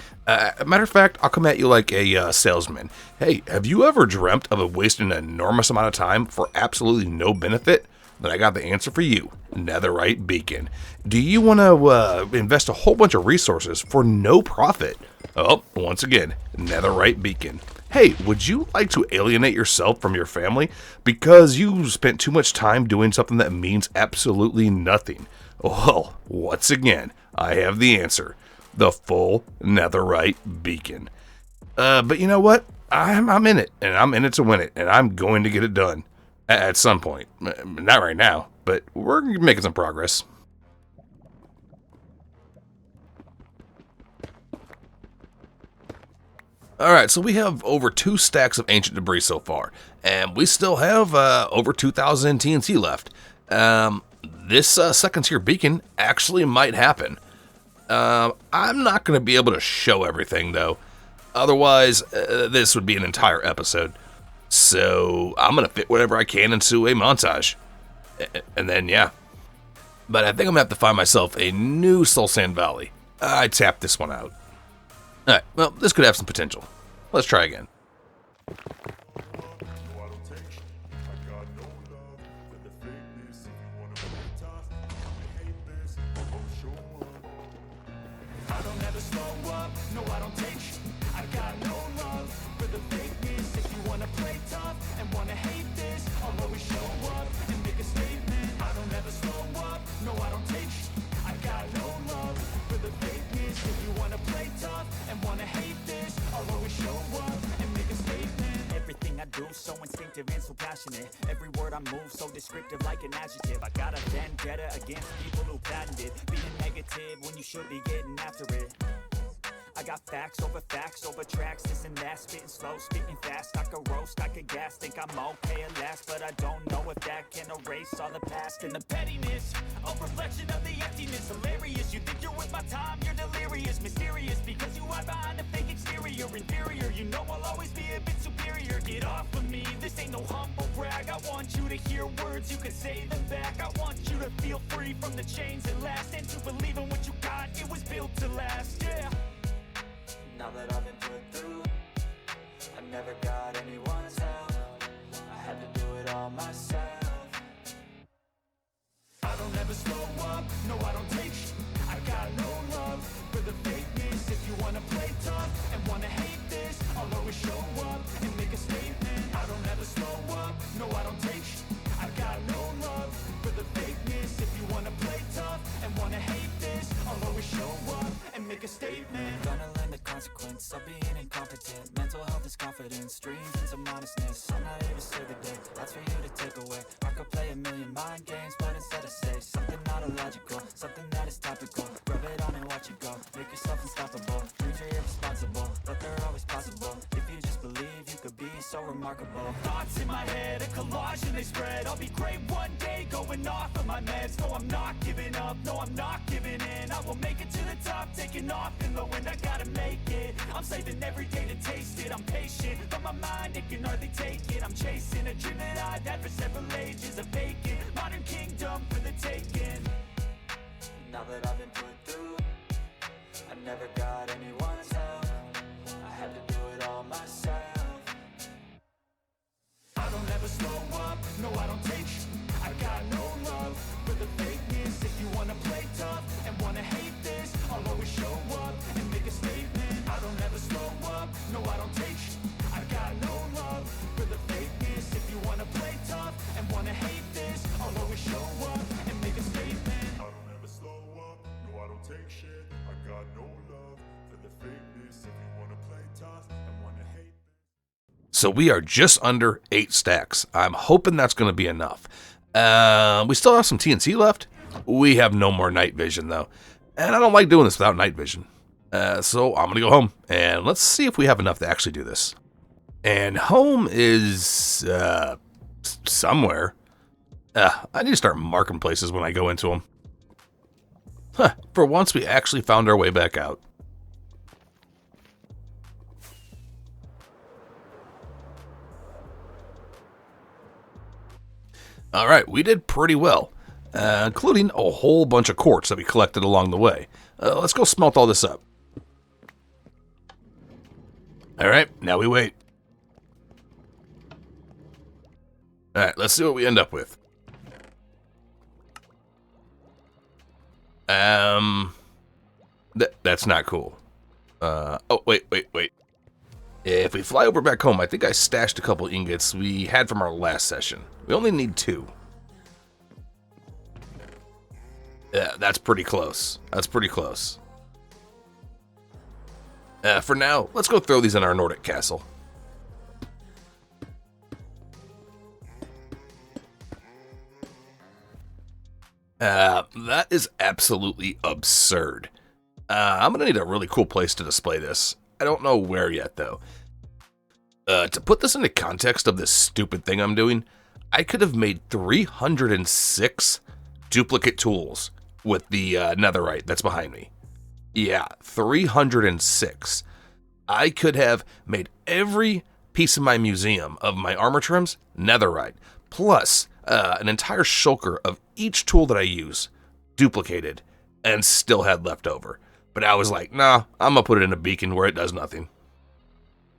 Matter of fact, I'll come at you like a salesman. Hey, have you ever dreamt of wasting an enormous amount of time for absolutely no benefit? Then I got the answer for you. Netherite Beacon. Do you want to invest a whole bunch of resources for no profit? Oh, once again, Netherite Beacon. Hey, would you like to alienate yourself from your family because you spent too much time doing something that means absolutely nothing? Well, once again, I have the answer. The full Netherite Beacon. But you know what? I'm in it, and I'm in it to win it, and I'm going to get it done at some point. Not right now, but we're making some progress. Alright, so we have over 2 stacks of ancient debris so far, and we still have over 2,000 TNT left. This second tier beacon actually might happen. I'm not going to be able to show everything, though. Otherwise, this would be an entire episode. So I'm going to fit whatever I can into a montage. And then, yeah. But I think I'm going to have to find myself a new Soul Sand Valley. I tapped this one out. Alright, well, this could have some potential. Let's try again. So instinctive and so passionate. Every word I move so descriptive like an adjective. I got a vendetta against people who patented being negative when you should be getting after it. I got facts over tracks, this and that, spitting slow, spitting fast. I could roast, I could gas, think I'm okay at last, but I don't know if that can erase all the past and the pettiness. A reflection of the emptiness, hilarious. You think you're with my time, you're delirious, mysterious, because you hide behind a fake exterior, inferior. You know I'll always be a bit superior. Get off of me, this ain't no humble brag. I want you to hear words, you can say them back. I want you to feel free from the chains that last, and to believe in what you got, it was built to last, yeah. Now that I've been put through, I never got anyone's help. I had to do it all myself. I don't ever slow up, no I don't take sh**. I got no love for the fakeness. If you wanna play tough and wanna hate this, I'll always show up and make a statement. I don't ever slow up, no I don't take sh**. I got no love for the fakeness. If you wanna play tough and wanna hate this, I'll always show up and make a statement. Gonna learn the consequence of being incompetent. Mental health is confidence, dreams and some honestness. I'm not here to save the day, that's for you to take away. I could play a million mind games, but instead I say something not illogical, something that is topical. Rub it on and watch it go, make yourself unstoppable. Dreams are irresponsible, but they're always possible. If you just believe, you could be so remarkable. Thoughts in my head, a collage and they spread. I'll be great one day, going off of my meds. No, I'm not giving up, no, I'm not giving in. I will make it to the top, taking off in the wind. I gotta make it, I'm saving every day to taste it. I'm patient, but my mind, it can hardly take it. I'm chasing a dream that I've had for several ages. A vacant, modern kingdom for the taking. Now that I've been put through, I never got anyone's help. I had to do it all myself. I don't ever slow up, no I don't take sh**. I got no love for the fakeness. If you wanna play tough and wanna hate this, I'll always show up and make a statement. I don't ever slow up, no I don't take sh**. I got no love for the fakeness. If you wanna play tough and wanna hate this, I'll always show up and make a statement. I don't ever slow up, no I don't take shit. I got no love for the fakeness. If you wanna play tough and wanna hate. So we are just under 8 stacks. I'm hoping that's going to be enough. We still have some TNT left. We have no more night vision, though. And I don't like doing this without night vision. So I'm going to go home, and let's see if we have enough to actually do this. And home is somewhere. I need to start marking places when I go into them. Huh, for once we actually found our way back out. Alright, we did pretty well, including a whole bunch of quartz that we collected along the way. Let's go smelt all this up. Alright, now we wait. Alright, let's see what we end up with. That's not cool. Oh, wait. If we fly over back home, I think I stashed a couple ingots we had from our last session. We only need 2. Yeah, that's pretty close. For now, let's go throw these in our Nordic castle. That is absolutely absurd. I'm gonna need a really cool place to display this. I don't know where yet, though. To put this into context of this stupid thing I'm doing, I could have made 306 duplicate tools with the netherite that's behind me. Yeah, 306. I could have made every piece of my museum of my armor trims netherite, plus an entire shulker of each tool that I use duplicated and still had left over. But I was like, nah, I'm gonna put it in a beacon where it does nothing.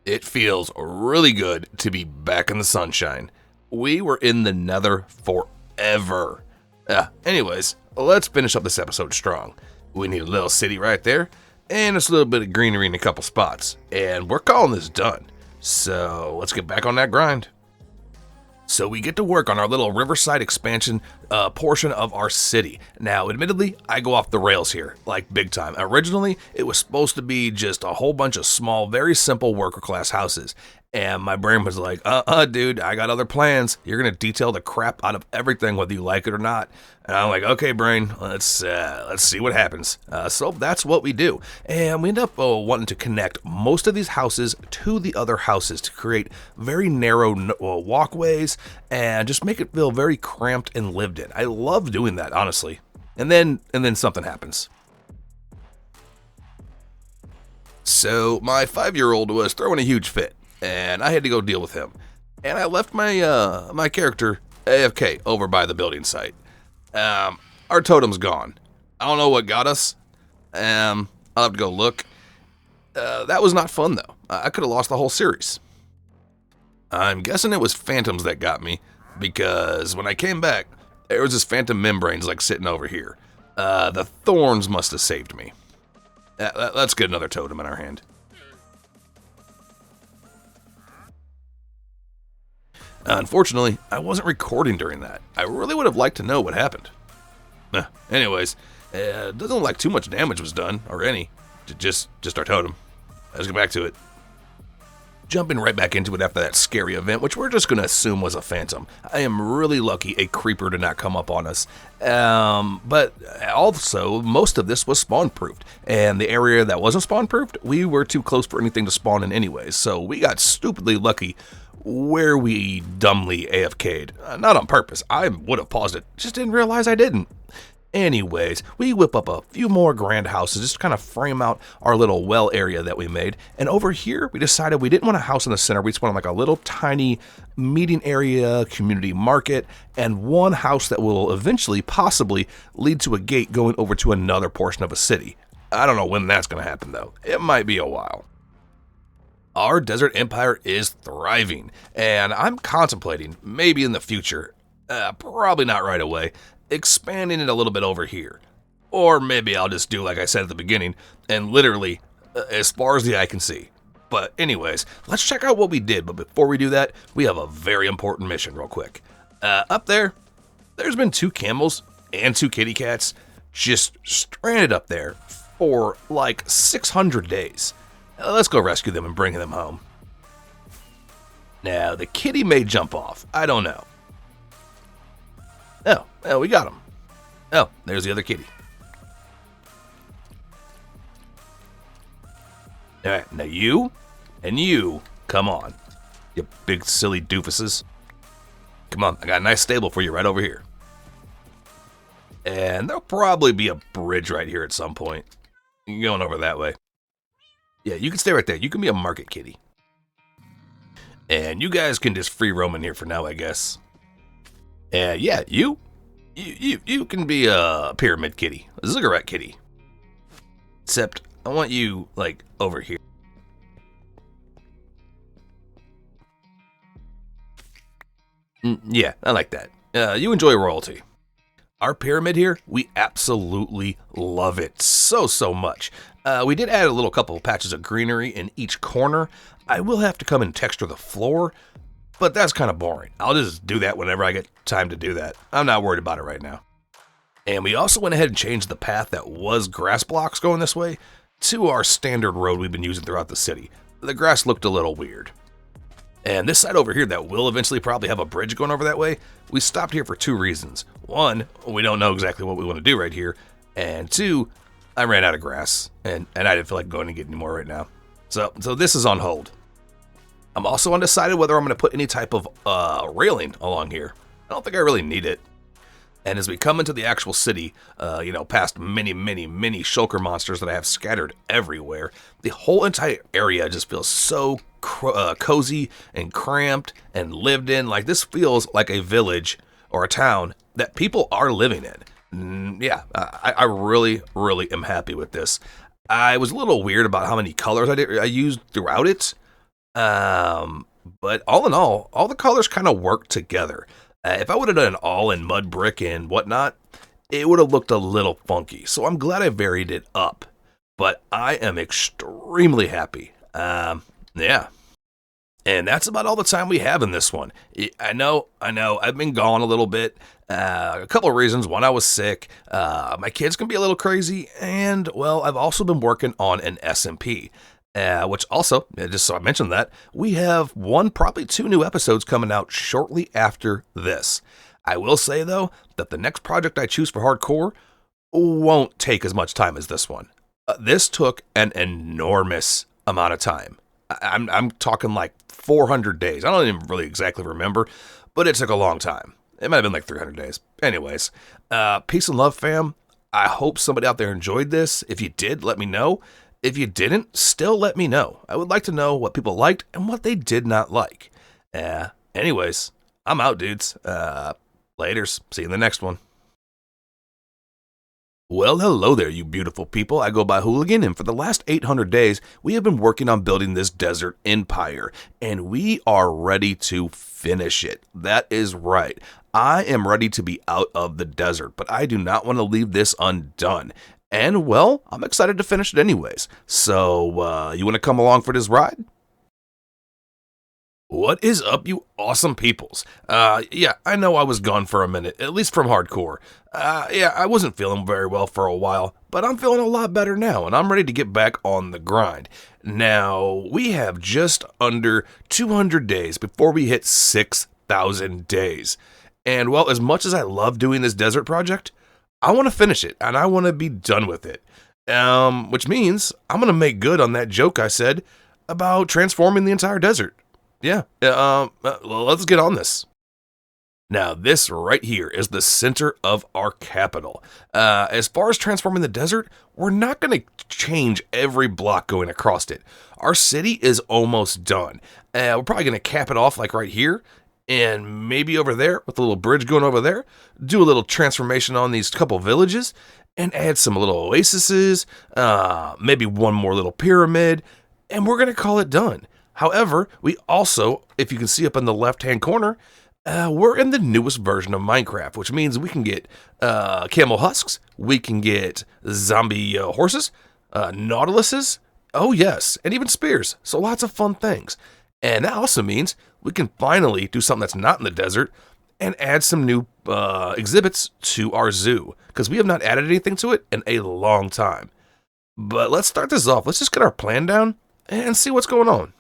It feels really good to be back in the sunshine. We were in the nether forever. Anyways, let's finish up this episode strong. We need a little city right there, and just a little bit of greenery in a couple spots, and we're calling this done. So let's get back on that grind. So we get to work on our little riverside expansion portion of our city. Now, admittedly, I go off the rails here, like big time. Originally, it was supposed to be just a whole bunch of small, very simple worker class houses. And my brain was like, dude, I got other plans. You're going to detail the crap out of everything, whether you like it or not. And I'm like, okay, brain, let's see what happens. So that's what we do. And we end up wanting to connect most of these houses to the other houses to create very narrow walkways and just make it feel very cramped and lived in. I love doing that, honestly. And then something happens. So my 5-year-old was throwing a huge fit, and I had to go deal with him. And I left my my character AFK over by the building site. Our totem's gone. I don't know what got us. I'll have to go look. That was not fun, though. I could have lost the whole series. I'm guessing it was phantoms that got me, because when I came back, there was this phantom membranes like sitting over here. The thorns must have saved me. Let's get another totem in our hand. Unfortunately, I wasn't recording during that. I really would have liked to know what happened. Anyways, it doesn't look like too much damage was done, or any. Just our totem. Let's get back to it. Jumping right back into it after that scary event, which we're just going to assume was a phantom. I am really lucky a creeper did not come up on us. But also, most of this was spawn-proofed. And the area that wasn't spawn-proofed, we were too close for anything to spawn in anyways. So we got stupidly lucky where we dumbly AFK'd. Not on purpose. I would have paused it. Just didn't realize I didn't. Anyways, we whip up a few more grand houses just to kind of frame out our little well area that we made. And over here, we decided we didn't want a house in the center. We just wanted like a little tiny meeting area, community market, and one house that will eventually possibly lead to a gate going over to another portion of a city. I don't know when that's going to happen, though. It might be a while. Our desert empire is thriving, and I'm contemplating, maybe in the future, probably not right away, expanding it a little bit over here. Or maybe I'll just do like I said at the beginning, and literally as far as the eye can see. But anyways, let's check out what we did. But before we do that, we have a very important mission real quick. Up there's been 2 camels and 2 kitty cats just stranded up there for like 600 days. Let's go rescue them and bring them home. Now, the kitty may jump off. I don't know. Oh, well, we got him. Oh, there's the other kitty. All right, now you and you, come on. You big silly doofuses. Come on, I got a nice stable for you right over here. And there'll probably be a bridge right here at some point. You're going over that way. Yeah, you can stay right there. You can be a market kitty. And you guys can just free roam in here for now, I guess. And yeah, you can be a pyramid kitty, a ziggurat kitty. Except I want you like over here. Yeah, I like that. You enjoy royalty. Our pyramid here, we absolutely love it so much. We did add a little couple of patches of greenery in each corner. I will have to come and texture the floor, but that's kind of boring. I'll just do that whenever I get time to do that. I'm not worried about it right now. And we also went ahead and changed the path that was grass blocks going this way to our standard road we've been using throughout the city. The grass looked a little weird. And this side over here that will eventually probably have a bridge going over that way, we stopped here for two reasons. One, we don't know exactly what we want to do right here. And two, I ran out of grass, and I didn't feel like going to get any more right now. So this is on hold. I'm also undecided whether I'm going to put any type of railing along here. I don't think I really need it. And as we come into the actual city, past many shulker monsters that I have scattered everywhere, the whole entire area just feels so cozy and cramped and lived in. Like, this feels like a village or a town that people are living in. I really am happy with this. I was a little weird about how many colors I used throughout it. But all in all the colors kind of work together. If I would have done it all in mud brick and whatnot, it would have looked a little funky. So I'm glad I varied it up. But I am extremely happy. Yeah. And that's about all the time we have in this one. I know, I've been gone a little bit. A couple of reasons. One, I was sick. My kids can be a little crazy. And, well, I've also been working on an SMP. Which also, just so I mentioned that, we have probably two new episodes coming out shortly after this. I will say, though, that the next project I choose for hardcore won't take as much time as this one. This took an enormous amount of time. I'm talking like 400 days. I don't even really exactly remember, but it took a long time. It might have been like 300 days. Anyways, peace and love, fam. I hope somebody out there enjoyed this. If you did, let me know. If you didn't, still let me know. I would like to know what people liked and what they did not like. Anyways, I'm out, dudes. Laters. See you in the next one. Well, hello there, you beautiful people. I go by Hooligan, and for the last 800 days, we have been working on building this desert empire, and we are ready to finish it. That is right. I am ready to be out of the desert, but I do not want to leave this undone. And, well, I'm excited to finish it anyways. So, you want to come along for this ride? What is up, you awesome peoples? Yeah, I know I was gone for a minute, at least from hardcore. Yeah, I wasn't feeling very well for a while, but I'm feeling a lot better now, and I'm ready to get back on the grind. Now, we have just under 200 days before we hit 6,000 days. And, well, as much as I love doing this desert project, I want to finish it, and I want to be done with it. Which means I'm going to make good on that joke I said about transforming the entire desert. Yeah, let's get on this. Now, this right here is the center of our capital. As far as transforming the desert, we're not going to change every block going across it. Our city is almost done. We're probably going to cap it off like right here, and maybe over there with a little bridge going over there, do a little transformation on these couple villages, and add some little oases, maybe one more little pyramid, and we're going to call it done. However, we also, if you can see up in the left-hand corner, we're in the newest version of Minecraft, which means we can get camel husks, we can get zombie horses, nautiluses, oh yes, and even spears, so lots of fun things. And that also means we can finally do something that's not in the desert and add some new exhibits to our zoo, because we have not added anything to it in a long time. But let's start this off. Let's just get our plan down and see what's going on.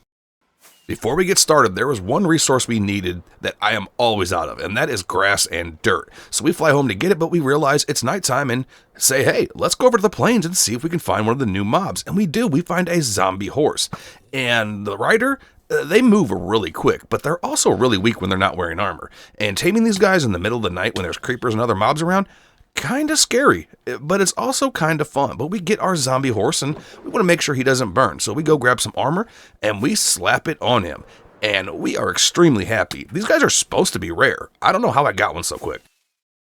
Before we get started, there was one resource we needed that I am always out of, and that is grass and dirt. So we fly home to get it, but we realize it's nighttime and say, hey, let's go over to the plains and see if we can find one of the new mobs. And we do. We find a zombie horse. And the rider, they move really quick, but they're also really weak when they're not wearing armor. And taming these guys in the middle of the night when there's creepers and other mobs around, kind of scary, but it's also kind of fun. But we get our zombie horse and we want to make sure he doesn't burn. So we go grab some armor and we slap it on him. And we are extremely happy. These guys are supposed to be rare. I don't know how I got one so quick.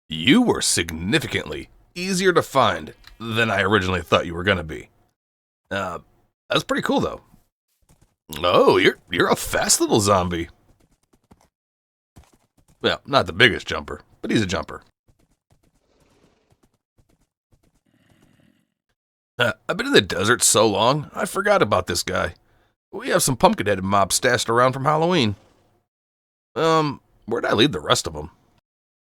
You were significantly easier to find than I originally thought you were going to be. That's pretty cool though. Oh, you're a fast little zombie. Well, not the biggest jumper, but he's a jumper. I've been in the desert so long, I forgot about this guy. We have some pumpkin-headed mobs stashed around from Halloween. Where'd I leave the rest of them?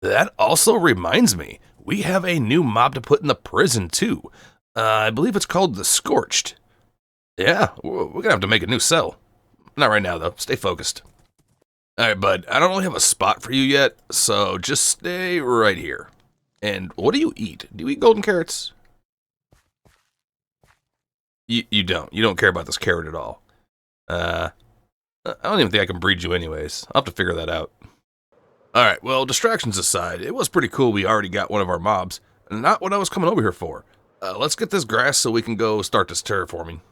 That also reminds me, we have a new mob to put in the prison too. I believe it's called the Scorched. Yeah, we're gonna have to make a new cell. Not right now though, stay focused. Alright bud, I don't really have a spot for you yet, so just stay right here. And what do you eat? Do you eat golden carrots? You don't. You don't care about this carrot at all. I don't even think I can breed you anyways. I'll have to figure that out. Alright, well, distractions aside, it was pretty cool we already got one of our mobs. Not what I was coming over here for. Let's get this grass so we can go start this terraforming.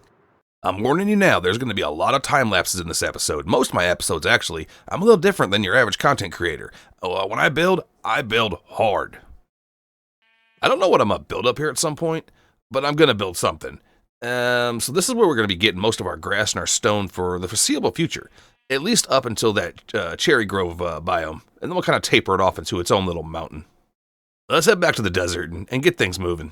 I'm warning you now, there's going to be a lot of time lapses in this episode. Most of my episodes, actually. I'm a little different than your average content creator. When I build hard. I don't know what I'm going to build up here at some point, but I'm going to build something. So this is where we're going to be getting most of our grass and our stone for the foreseeable future, at least up until that cherry grove biome, and then we'll kind of taper it off into its own little mountain. Let's head back to the desert and get things moving.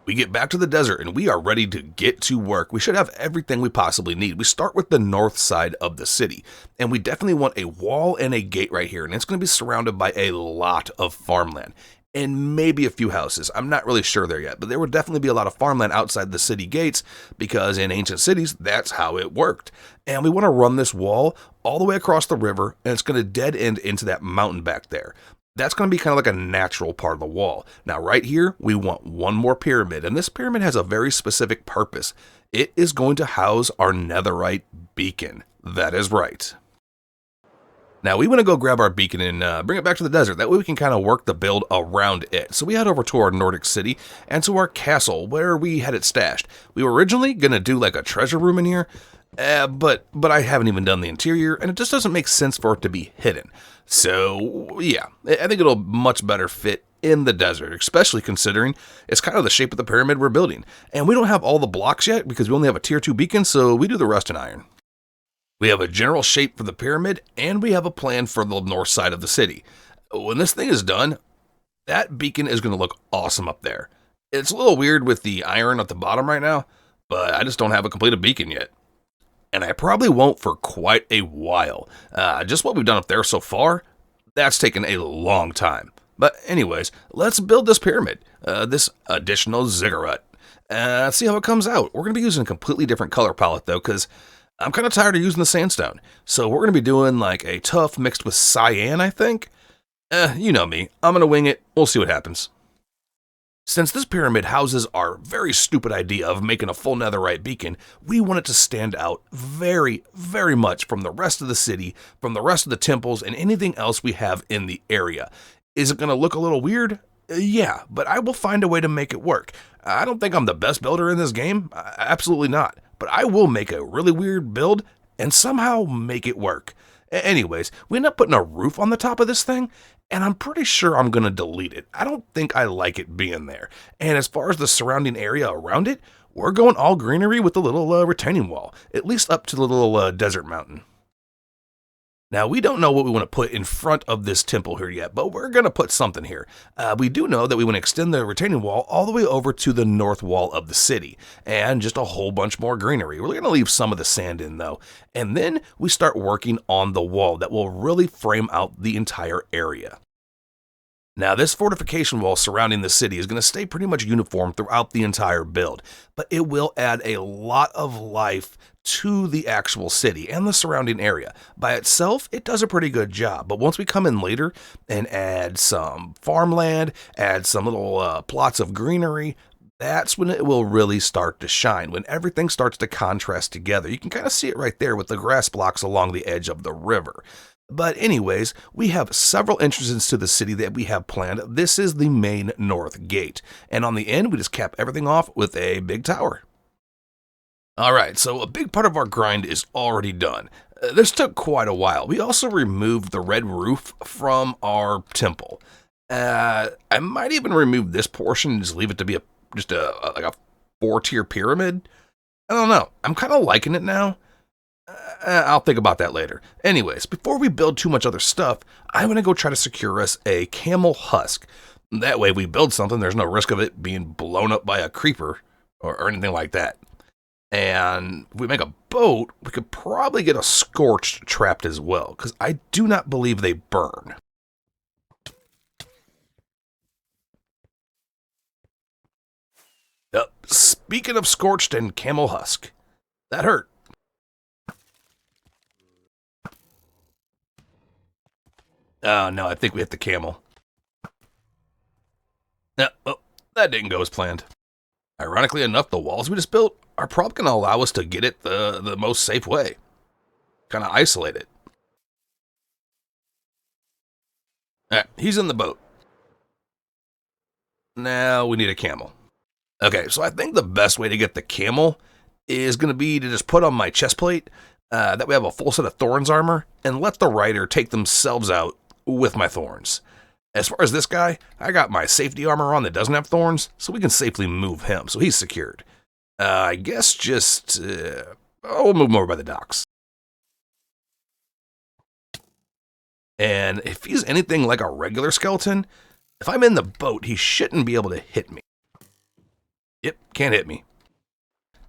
We get back to the desert and we are ready to get to work. We should have everything we possibly need. We start with the north side of the city, and we definitely want a wall and a gate right here, and it's going to be surrounded by a lot of farmland. And maybe a few houses. I'm not really sure there yet, but there would definitely be a lot of farmland outside the city gates because in ancient cities, that's how it worked. And we want to run this wall all the way across the river, and it's going to dead end into that mountain back there. That's going to be kind of like a natural part of the wall. Now, right here, we want one more pyramid, and this pyramid has a very specific purpose. It is going to house our Netherite Beacon. That is right. Now, we want to go grab our beacon and bring it back to the desert. That way we can kind of work the build around it. So we head over to our Nordic city and to our castle where we had it stashed. We were originally going to do like a treasure room in here, but I haven't even done the interior, and it just doesn't make sense for it to be hidden. So, yeah, I think it'll much better fit in the desert, especially considering it's kind of the shape of the pyramid we're building. And we don't have all the blocks yet because we only have a tier 2 beacon, so we do the rest in iron. We have a general shape for the pyramid, and we have a plan for the north side of the city. When this thing is done, that beacon is going to look awesome up there. It's a little weird with the iron at the bottom right now, but I just don't have a completed beacon yet. And I probably won't for quite a while. Just what we've done up there so far, that's taken a long time. But anyways, let's build this pyramid, this additional ziggurat. See how it comes out. We're going to be using a completely different color palette though, because I'm kind of tired of using the sandstone. So we're going to be doing like a tuff mixed with cyan, I think. You know me. I'm going to wing it. We'll see what happens. Since this pyramid houses our very stupid idea of making a full netherite beacon, we want it to stand out very, very much from the rest of the city, from the rest of the temples, and anything else we have in the area. Is it going to look a little weird? Yeah, but I will find a way to make it work. I don't think I'm the best builder in this game. Absolutely not. But I will make a really weird build and somehow make it work. Anyways, we end up putting a roof on the top of this thing, and I'm pretty sure I'm going to delete it. I don't think I like it being there. And as far as the surrounding area around it, we're going all greenery with a little retaining wall, at least up to the little desert mountain. Now, we don't know what we want to put in front of this temple here yet, but we're going to put something here. We do know that we want to extend the retaining wall all the way over to the north wall of the city, and just a whole bunch more greenery. We're going to leave some of the sand in, though, and then we start working on the wall that will really frame out the entire area. Now, this fortification wall surrounding the city is going to stay pretty much uniform throughout the entire build, but it will add a lot of life to the actual city and the surrounding area. By itself, it does a pretty good job, but once we come in later and add some farmland, add some little plots of greenery, that's when it will really start to shine, when everything starts to contrast together. You can kind of see it right there with the grass blocks along the edge of the river. But anyways, we have several entrances to the city that we have planned. This is the main north gate, and on the end, we just cap everything off with a big tower. Alright, so a big part of our grind is already done. This took quite a while. We also removed the red roof from our temple. I might even remove this portion and just leave it to be like a 4-tier pyramid. I don't know. I'm kind of liking it now. I'll think about that later. Anyways, before we build too much other stuff, I'm going to go try to secure us a camel husk. That way, if we build something, there's no risk of it being blown up by a creeper or anything like that. And if we make a boat, we could probably get a scorched trapped as well, because I do not believe they burn. Speaking of scorched and camel husk, that hurt. Oh no, I think we hit the camel. No, that didn't go as planned. Ironically enough, the walls we just built are probably going to allow us to get it the most safe way. Kind of isolate it. Alright, he's in the boat. Now we need a camel. Okay, so I think the best way to get the camel is going to be to just put on my chest plate, that we have a full set of thorns armor, and let the rider take themselves out with my thorns. As far as this guy, I got my safety armor on that doesn't have thorns, so we can safely move him, so he's secured. I guess just, we'll move him over by the docks. And if he's anything like a regular skeleton, if I'm in the boat, he shouldn't be able to hit me. Yep, can't hit me.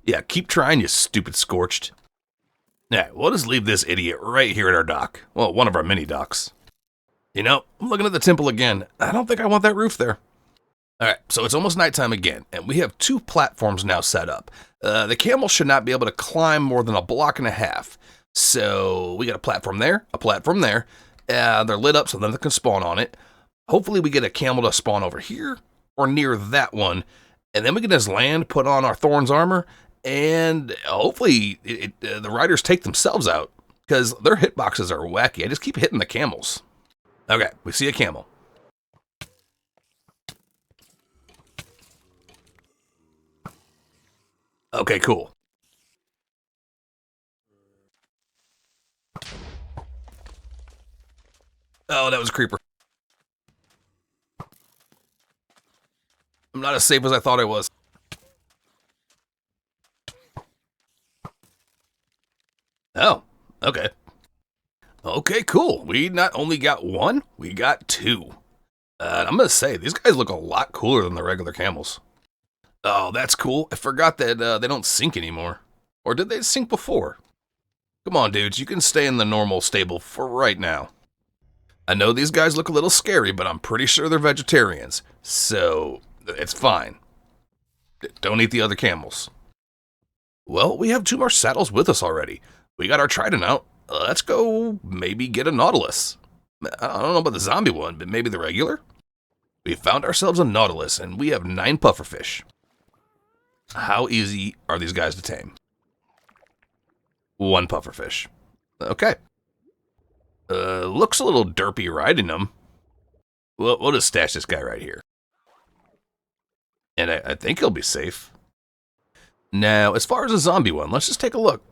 Yeah, keep trying, you stupid scorched. Alright, we'll just leave this idiot right here at our dock. Well, one of our mini docks. You know, I'm looking at the temple again. I don't think I want that roof there. Alright, so it's almost nighttime again, and we have 2 platforms now set up. The camel should not be able to climb more than 1.5 blocks. So we got a platform there, a platform there. They're lit up so then they can spawn on it. Hopefully we get a camel to spawn over here or near that one. And then we can just land, put on our thorns armor, and hopefully the riders take themselves out, because their hitboxes are wacky. I just keep hitting the camels. Okay, we see a camel. Okay, cool. Oh, that was a creeper. I'm not as safe as I thought I was. Oh, okay. Okay, cool. We not only got 1, we got 2. I'm going to say, these guys look a lot cooler than the regular camels. Oh, that's cool. I forgot that they don't sink anymore. Or did they sink before? Come on, dudes. You can stay in the normal stable for right now. I know these guys look a little scary, but I'm pretty sure they're vegetarians. So it's fine. Don't eat the other camels. Well, we have 2 more saddles with us already. We got our trident out. Let's go maybe get a nautilus. I don't know about the zombie one, but maybe the regular? We found ourselves a nautilus, and we have 9 pufferfish. How easy are these guys to tame? 1 pufferfish. Okay. Looks a little derpy riding them. We'll just stash this guy right here. And I think he'll be safe. Now, as far as the zombie one, let's just take a look.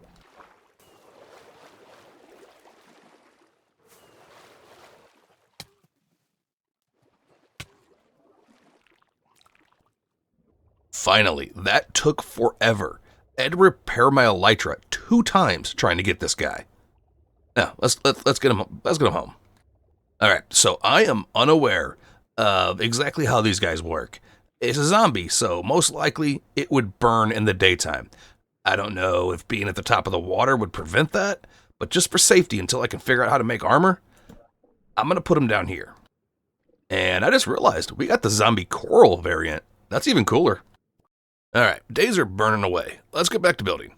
Finally, that took forever. I had to repair my elytra 2 times trying to get this guy. Now, let's get him home. All right, so I am unaware of exactly how these guys work. It's a zombie, so most likely it would burn in the daytime. I don't know if being at the top of the water would prevent that, but just for safety until I can figure out how to make armor, I'm going to put him down here. And I just realized we got the zombie coral variant. That's even cooler. All right, days are burning away. Let's get back to building.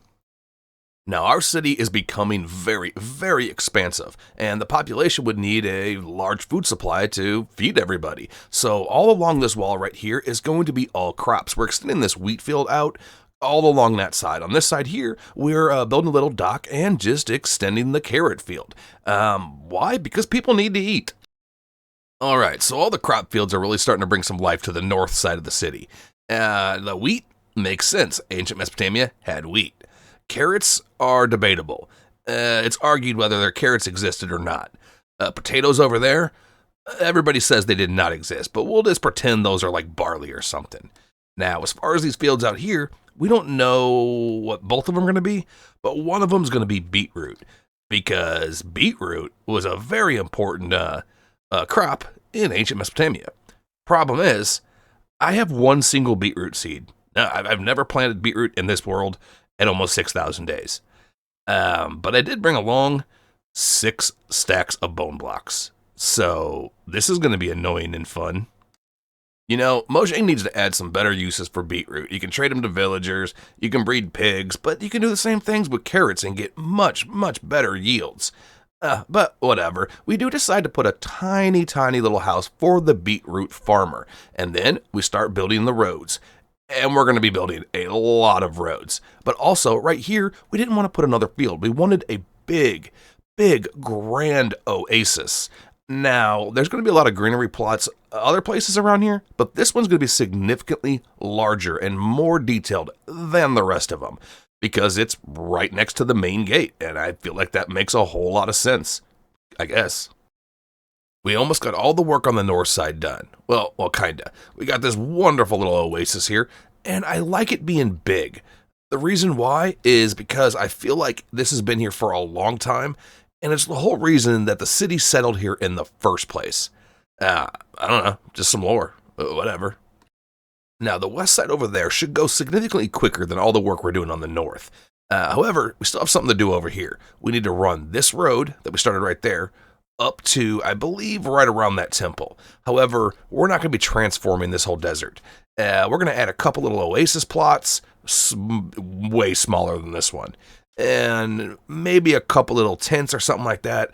Now, our city is becoming very, very expansive, and the population would need a large food supply to feed everybody. So all along this wall right here is going to be all crops. We're extending this wheat field out all along that side. On this side here, we're building a little dock and just extending the carrot field. Why? Because people need to eat. All right, so all the crop fields are really starting to bring some life to the north side of the city. The wheat makes sense. Ancient Mesopotamia had wheat. Carrots are debatable. It's argued whether their carrots existed or not. Potatoes over there, everybody says they did not exist, but we'll just pretend those are like barley or something. Now, as far as these fields out here, we don't know what both of them are going to be, but one of them is going to be beetroot, because beetroot was a very important crop in ancient Mesopotamia. Problem is, I have one single beetroot seed. Now, I've never planted beetroot in this world at almost 6,000 days. But I did bring along 6 stacks of bone blocks. So this is going to be annoying and fun. You know, Mojang needs to add some better uses for beetroot. You can trade them to villagers, you can breed pigs, but you can do the same things with carrots and get much, much better yields. But whatever, we do decide to put a tiny, tiny little house for the beetroot farmer. And then we start building the roads. And we're going to be building a lot of roads. But also, right here, we didn't want to put another field. We wanted a big, big, grand oasis. Now, there's going to be a lot of greenery plots other places around here, but this one's going to be significantly larger and more detailed than the rest of them, because it's right next to the main gate, and I feel like that makes a whole lot of sense, I guess. We almost got all the work on the north side done. Well, kinda. We got this wonderful little oasis here, and I like it being big. The reason why is because I feel like this has been here for a long time, and it's the whole reason that the city settled here in the first place. I don't know, just some lore, whatever. Now, the west side over there should go significantly quicker than all the work we're doing on the north. However, we still have something to do over here. We need to run this road that we started right there up to, I believe, right around that temple. However, we're not going to be transforming this whole desert. We're going to add a couple little oasis plots, way smaller than this one, and maybe a couple little tents or something like that,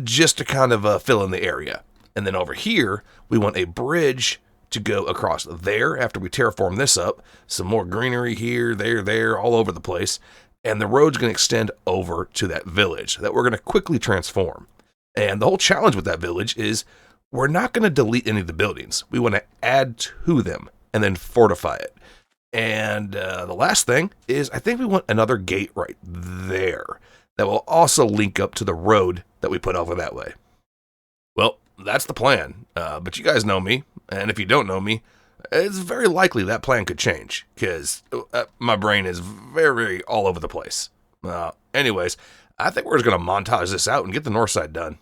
just to kind of fill in the area. And then over here, we want a bridge to go across there after we terraform this up. Some more greenery here, there, all over the place. And the road's going to extend over to that village that we're going to quickly transform. And the whole challenge with that village is we're not going to delete any of the buildings. We want to add to them and then fortify it. And the last thing is I think we want another gate right there that will also link up to the road that we put over that way. Well, that's the plan. But you guys know me. And if you don't know me, it's very likely that plan could change because my brain is very, very all over the place. Anyways, I think we're just going to montage this out and get the north side done.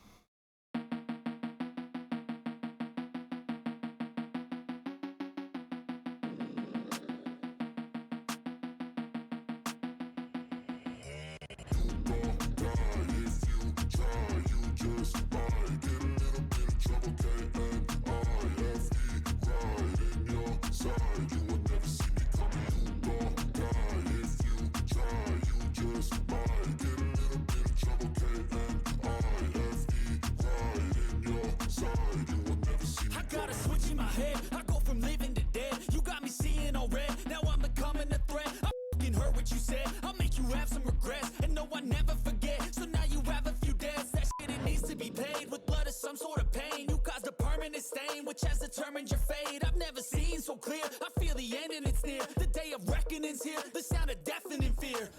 Which has determined your fate. I've never seen so clear. I feel the end and it's near. The day of reckoning's here. The sound of deafening fear.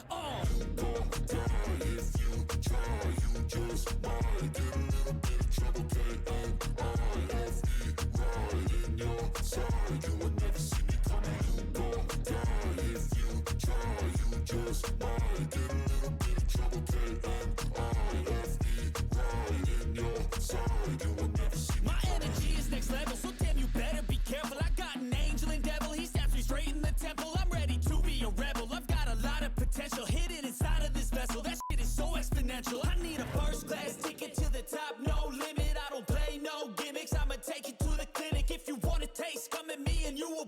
My energy is next level, so damn you better be careful. I got an angel and devil, he snaps me straight in the temple. I'm ready to be a rebel. I've got a lot of potential hidden inside of this vessel.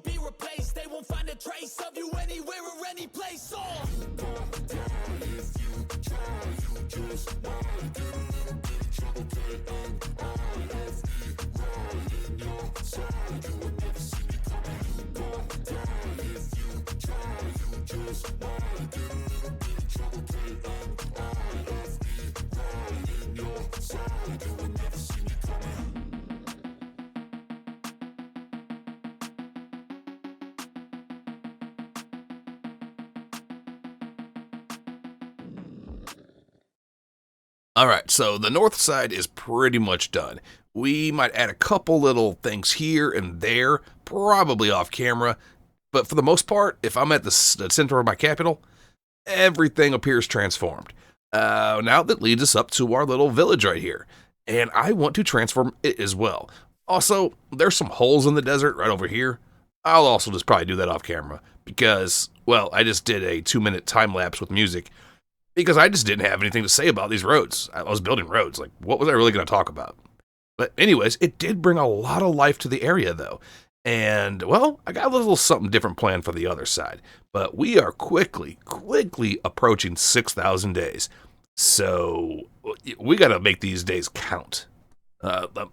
be replaced. They won't find a trace of you anywhere or any place. Alright, so the north side is pretty much done. We might add a couple little things here and there, probably off camera, but for the most part, if I'm at the center of my capital, everything appears transformed. Now that leads us up to our little village right here, and I want to transform it as well. Also, there's some holes in the desert right over here. I'll also just probably do that off camera, because, well, I just did a 2-minute time lapse with music, because I just didn't have anything to say about these roads. I was building roads, like, what was I really going to talk about? But anyways, it did bring a lot of life to the area, though. And, well, I got a little something different planned for the other side. But we are quickly approaching 6,000 days. So, we got to make these days count.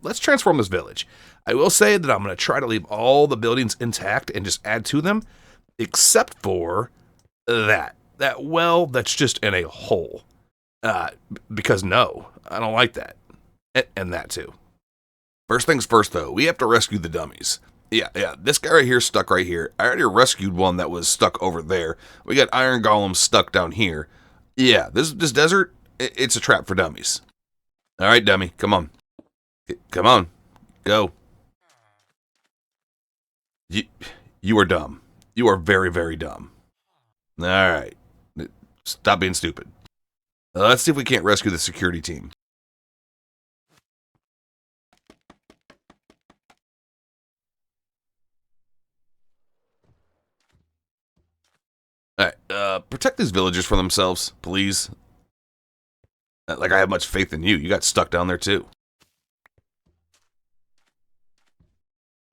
Let's transform this village. I will say that I'm going to try to leave all the buildings intact and just add to them, except for that well that's just in a hole. Because no, I don't like that. And that too. First things first, though, we have to rescue the dummies. Yeah, this guy right here is stuck right here. I already rescued one that was stuck over there. We got iron golems stuck down here. Yeah, this desert, it's a trap for dummies. All right, dummy, come on. Come on, go. You are dumb. You are very, very dumb. All right, stop being stupid. Let's see if we can't rescue the security team. Alright, protect these villagers from themselves, please. Not like I have much faith in you. You got stuck down there, too.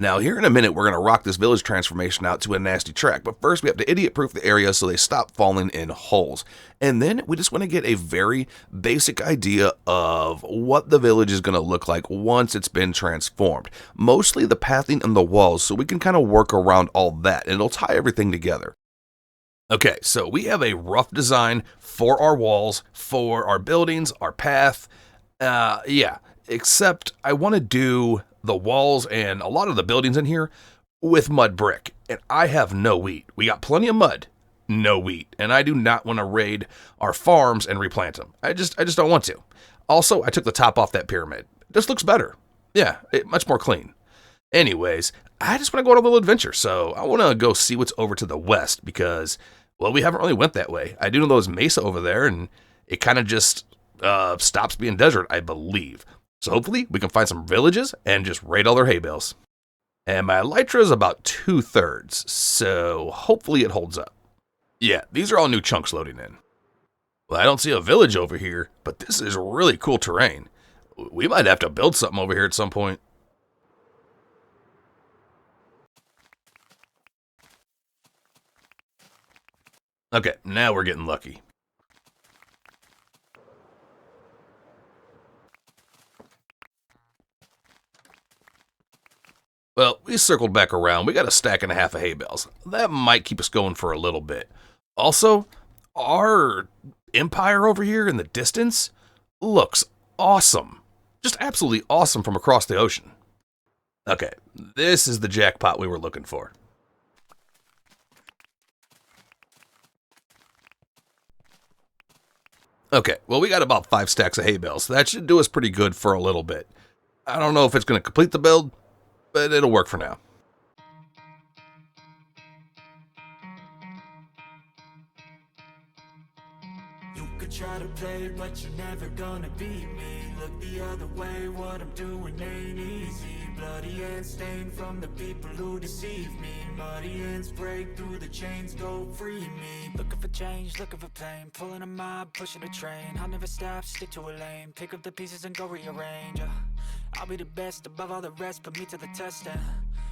Now, here in a minute, we're going to rock this village transformation out to a nasty track. But first, we have to idiot-proof the area so they stop falling in holes. And then, we just want to get a very basic idea of what the village is going to look like once it's been transformed. Mostly the pathing and the walls, so we can kind of work around all that. And it'll tie everything together. Okay, so we have a rough design for our walls, for our buildings, our path. Except I want to do the walls and a lot of the buildings in here with mud brick. And I have no wheat. We got plenty of mud, no wheat. And I do not want to raid our farms and replant them. I just don't want to. Also, I took the top off that pyramid. This looks better. Yeah, much more clean. Anyways, I just want to go on a little adventure. So I want to go see what's over to the west because, well, we haven't really went that way. I do know there's mesa over there, and it kind of just stops being desert, I believe. So hopefully we can find some villages and just raid all their hay bales. And my elytra is about 2/3, so hopefully it holds up. Yeah, these are all new chunks loading in. Well, I don't see a village over here, but this is really cool terrain. We might have to build something over here at some point. Okay, now we're getting lucky. Well, we circled back around. We got a stack and a half of hay bales. That might keep us going for a little bit. Also, our empire over here in the distance looks awesome. Just absolutely awesome from across the ocean. Okay, this is the jackpot we were looking for. Okay, well, we got about 5 stacks of hay bales. So that should do us pretty good for a little bit. I don't know if it's going to complete the build, but it'll work for now. You could try to play, but you're never gonna beat me. Look the other way, what I'm doing ain't easy. Bloody hands stained from the people who deceive me. Muddy hands break through the chains, go free me. Looking for change, looking for pain. Pulling a mob, pushing a train. I'll never stop, stick to a lane. Pick up the pieces and go rearrange. I'll be the best above all the rest, put me to the test and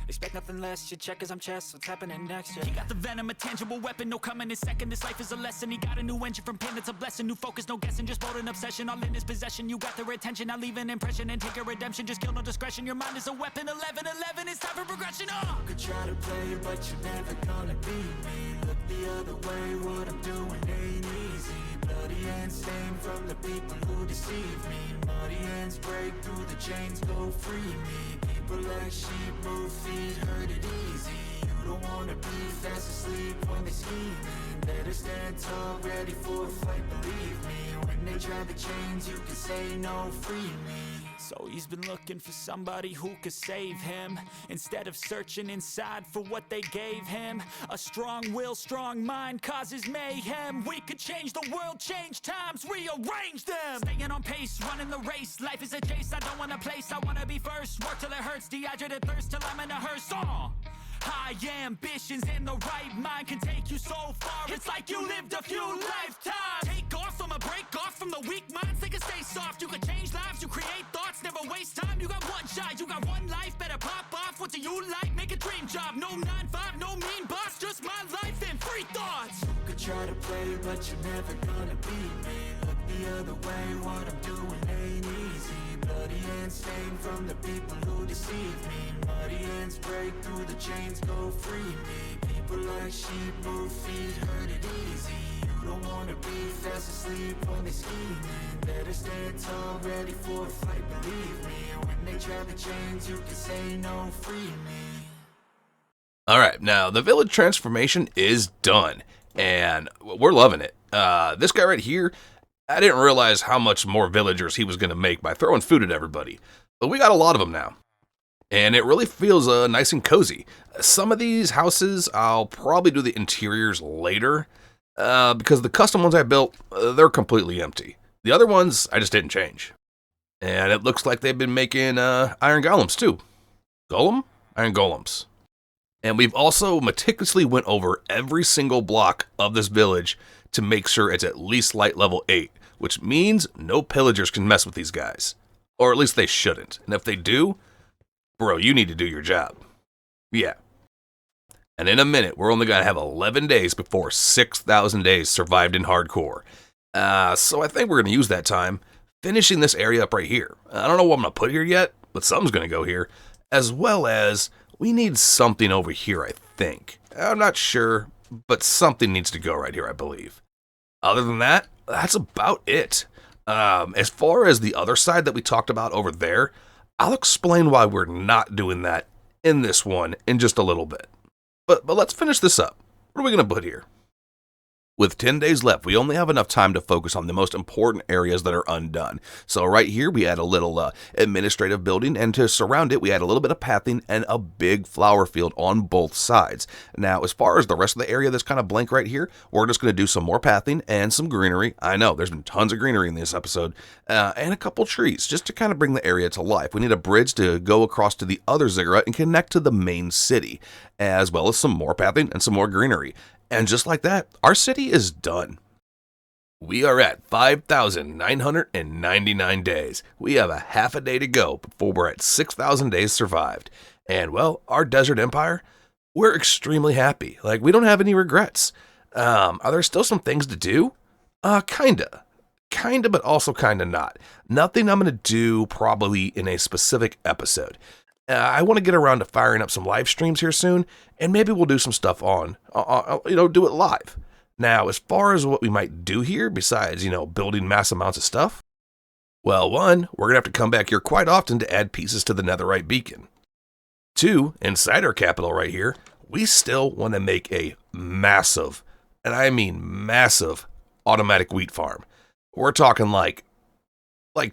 Expect nothing less, you check as I'm chess, what's happening next, yeah. He got the venom, a tangible weapon, no coming in second. This life is a lesson, he got a new engine from pain, it's a blessing. New focus, no guessing, just bold and obsession, all in his possession. You got their attention, now leave an impression and take a redemption. Just kill, no discretion, your mind is a weapon. 11-11, it's time for progression, You could try to play, but you're never gonna beat me. Look the other way, what I'm doing ain't easy. Bloody hands stained from the people who deceive me. Muddy hands break through the chains, go free me. People like sheep move feet, hurt it easy. You don't wanna be fast asleep when they scheming. Better stand tall, ready for a fight, believe me. When they try the chains, you can say no, free me. So he's been looking for somebody who could save him, instead of searching inside for what they gave him. A strong will, strong mind causes mayhem. We could change the world, change times, rearrange them. Staying on pace, running the race. Life is a chase, I don't want a place, I wanna be first. Work till it hurts, dehydrated thirst till I'm in a hearse. High ambitions in the right mind can take you so far. It's like you lived a few lifetimes. Take off from a break off from the weak minds. They can stay soft. You can change lives. You create thoughts. Never waste time. You got one shot. You got one life. Better pop off. What do you like? Make a dream job. No 9-5. No mean boss. Just my life and free thoughts. You could try to play, but you're never gonna beat me. Look the other way. What I'm doing ain't easy. Bloody hands stained from the people who deceive me. Muddy hands break through the chains, go free me. People like sheep move feet, hurt it easy. You don't wanna be fast asleep when they scheming. Better stand tall, ready for a fight, believe me. When they try the chains, you can say no, free me. Alright, now the village transformation is done, and we're loving it. This guy right here, I didn't realize how much more villagers he was going to make by throwing food at everybody, but we got a lot of them now. And it really feels nice and cozy. Some of these houses, I'll probably do the interiors later, because the custom ones I built, they're completely empty. The other ones, I just didn't change. And it looks like they've been making iron golems too. Iron golems. And we've also meticulously went over every single block of this village to make sure it's at least light level 8, which means no pillagers can mess with these guys. Or at least they shouldn't. And if they do, bro, you need to do your job. Yeah. And in a minute, we're only going to have 11 days before 6,000 days survived in hardcore. So I think we're going to use that time finishing this area up right here. I don't know what I'm going to put here yet, but something's going to go here. As well as, we need something over here, I think. I'm not sure, but something needs to go right here, I believe. Other than that, that's about it. As far as the other side that we talked about over there, I'll explain why we're not doing that in this one in just a little bit. But let's finish this up. What are we going to put here? With 10 days left, we only have enough time to focus on the most important areas that are undone. So right here, we add a little administrative building, and to surround it, we add a little bit of pathing and a big flower field on both sides. Now, as far as the rest of the area that's kind of blank right here, we're just going to do some more pathing and some greenery. I know, there's been tons of greenery in this episode, and a couple trees, just to kind of bring the area to life. We need a bridge to go across to the other ziggurat and connect to the main city, as well as some more pathing and some more greenery. And just like that, our city is done. We are at 5,999 days. We have a half a day to go before we're at 6,000 days survived. And well, our desert empire, we're extremely happy. Like, we don't have any regrets. Are there still some things to do? Kinda, but also kinda not. Nothing I'm gonna do probably in a specific episode. I want to get around to firing up some live streams here soon, and maybe we'll do some stuff do it live. Now, as far as what we might do here, besides, building mass amounts of stuff, well, one, we're going to have to come back here quite often to add pieces to the Netherite Beacon. Two, inside our capital right here, we still want to make a massive, and I mean massive, automatic wheat farm. We're talking like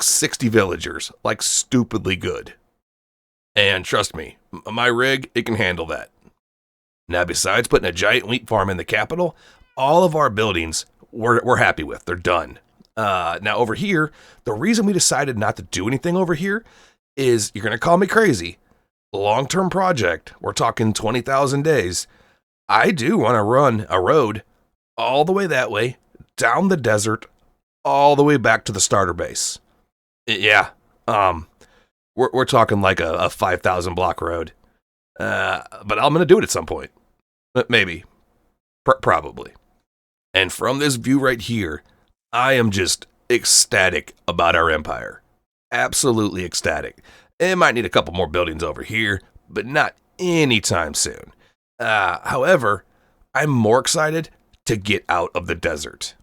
60 villagers, like stupidly good. And trust me, my rig, it can handle that. Now, besides putting a giant wheat farm in the capital, all of our buildings we're happy with. They're done. Now, over here, the reason we decided not to do anything over here is, you're going to call me crazy, long-term project, we're talking 20,000 days. I do want to run a road all the way that way, down the desert, all the way back to the starter base. Yeah, we're talking like a 5,000 block road. But I'm going to do it at some point. Maybe. Probably. And from this view right here, I am just ecstatic about our empire. Absolutely ecstatic. It might need a couple more buildings over here, but not anytime soon. However, I'm more excited to get out of the desert.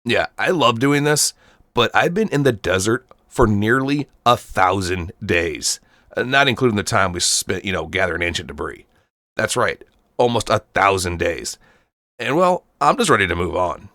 Yeah, I love doing this, but I've been in the desert for nearly 1,000 days, not including the time we spent, gathering ancient debris. That's right, almost 1,000 days. And well, I'm just ready to move on.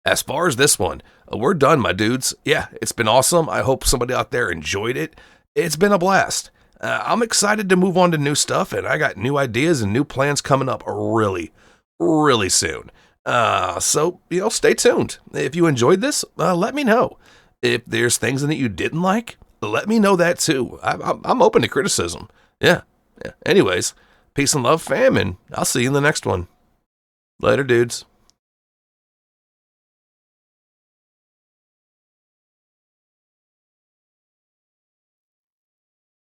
As far as this one, we're done, my dudes. Yeah, it's been awesome. I hope somebody out there enjoyed it. It's been a blast. I'm excited to move on to new stuff, and I got new ideas and new plans coming up really, really soon. So, stay tuned. If you enjoyed this, let me know. If there's things in it you didn't like, let me know that too. I'm open to criticism. Yeah. Anyways, peace and love, fam, and I'll see you in the next one. Later, dudes.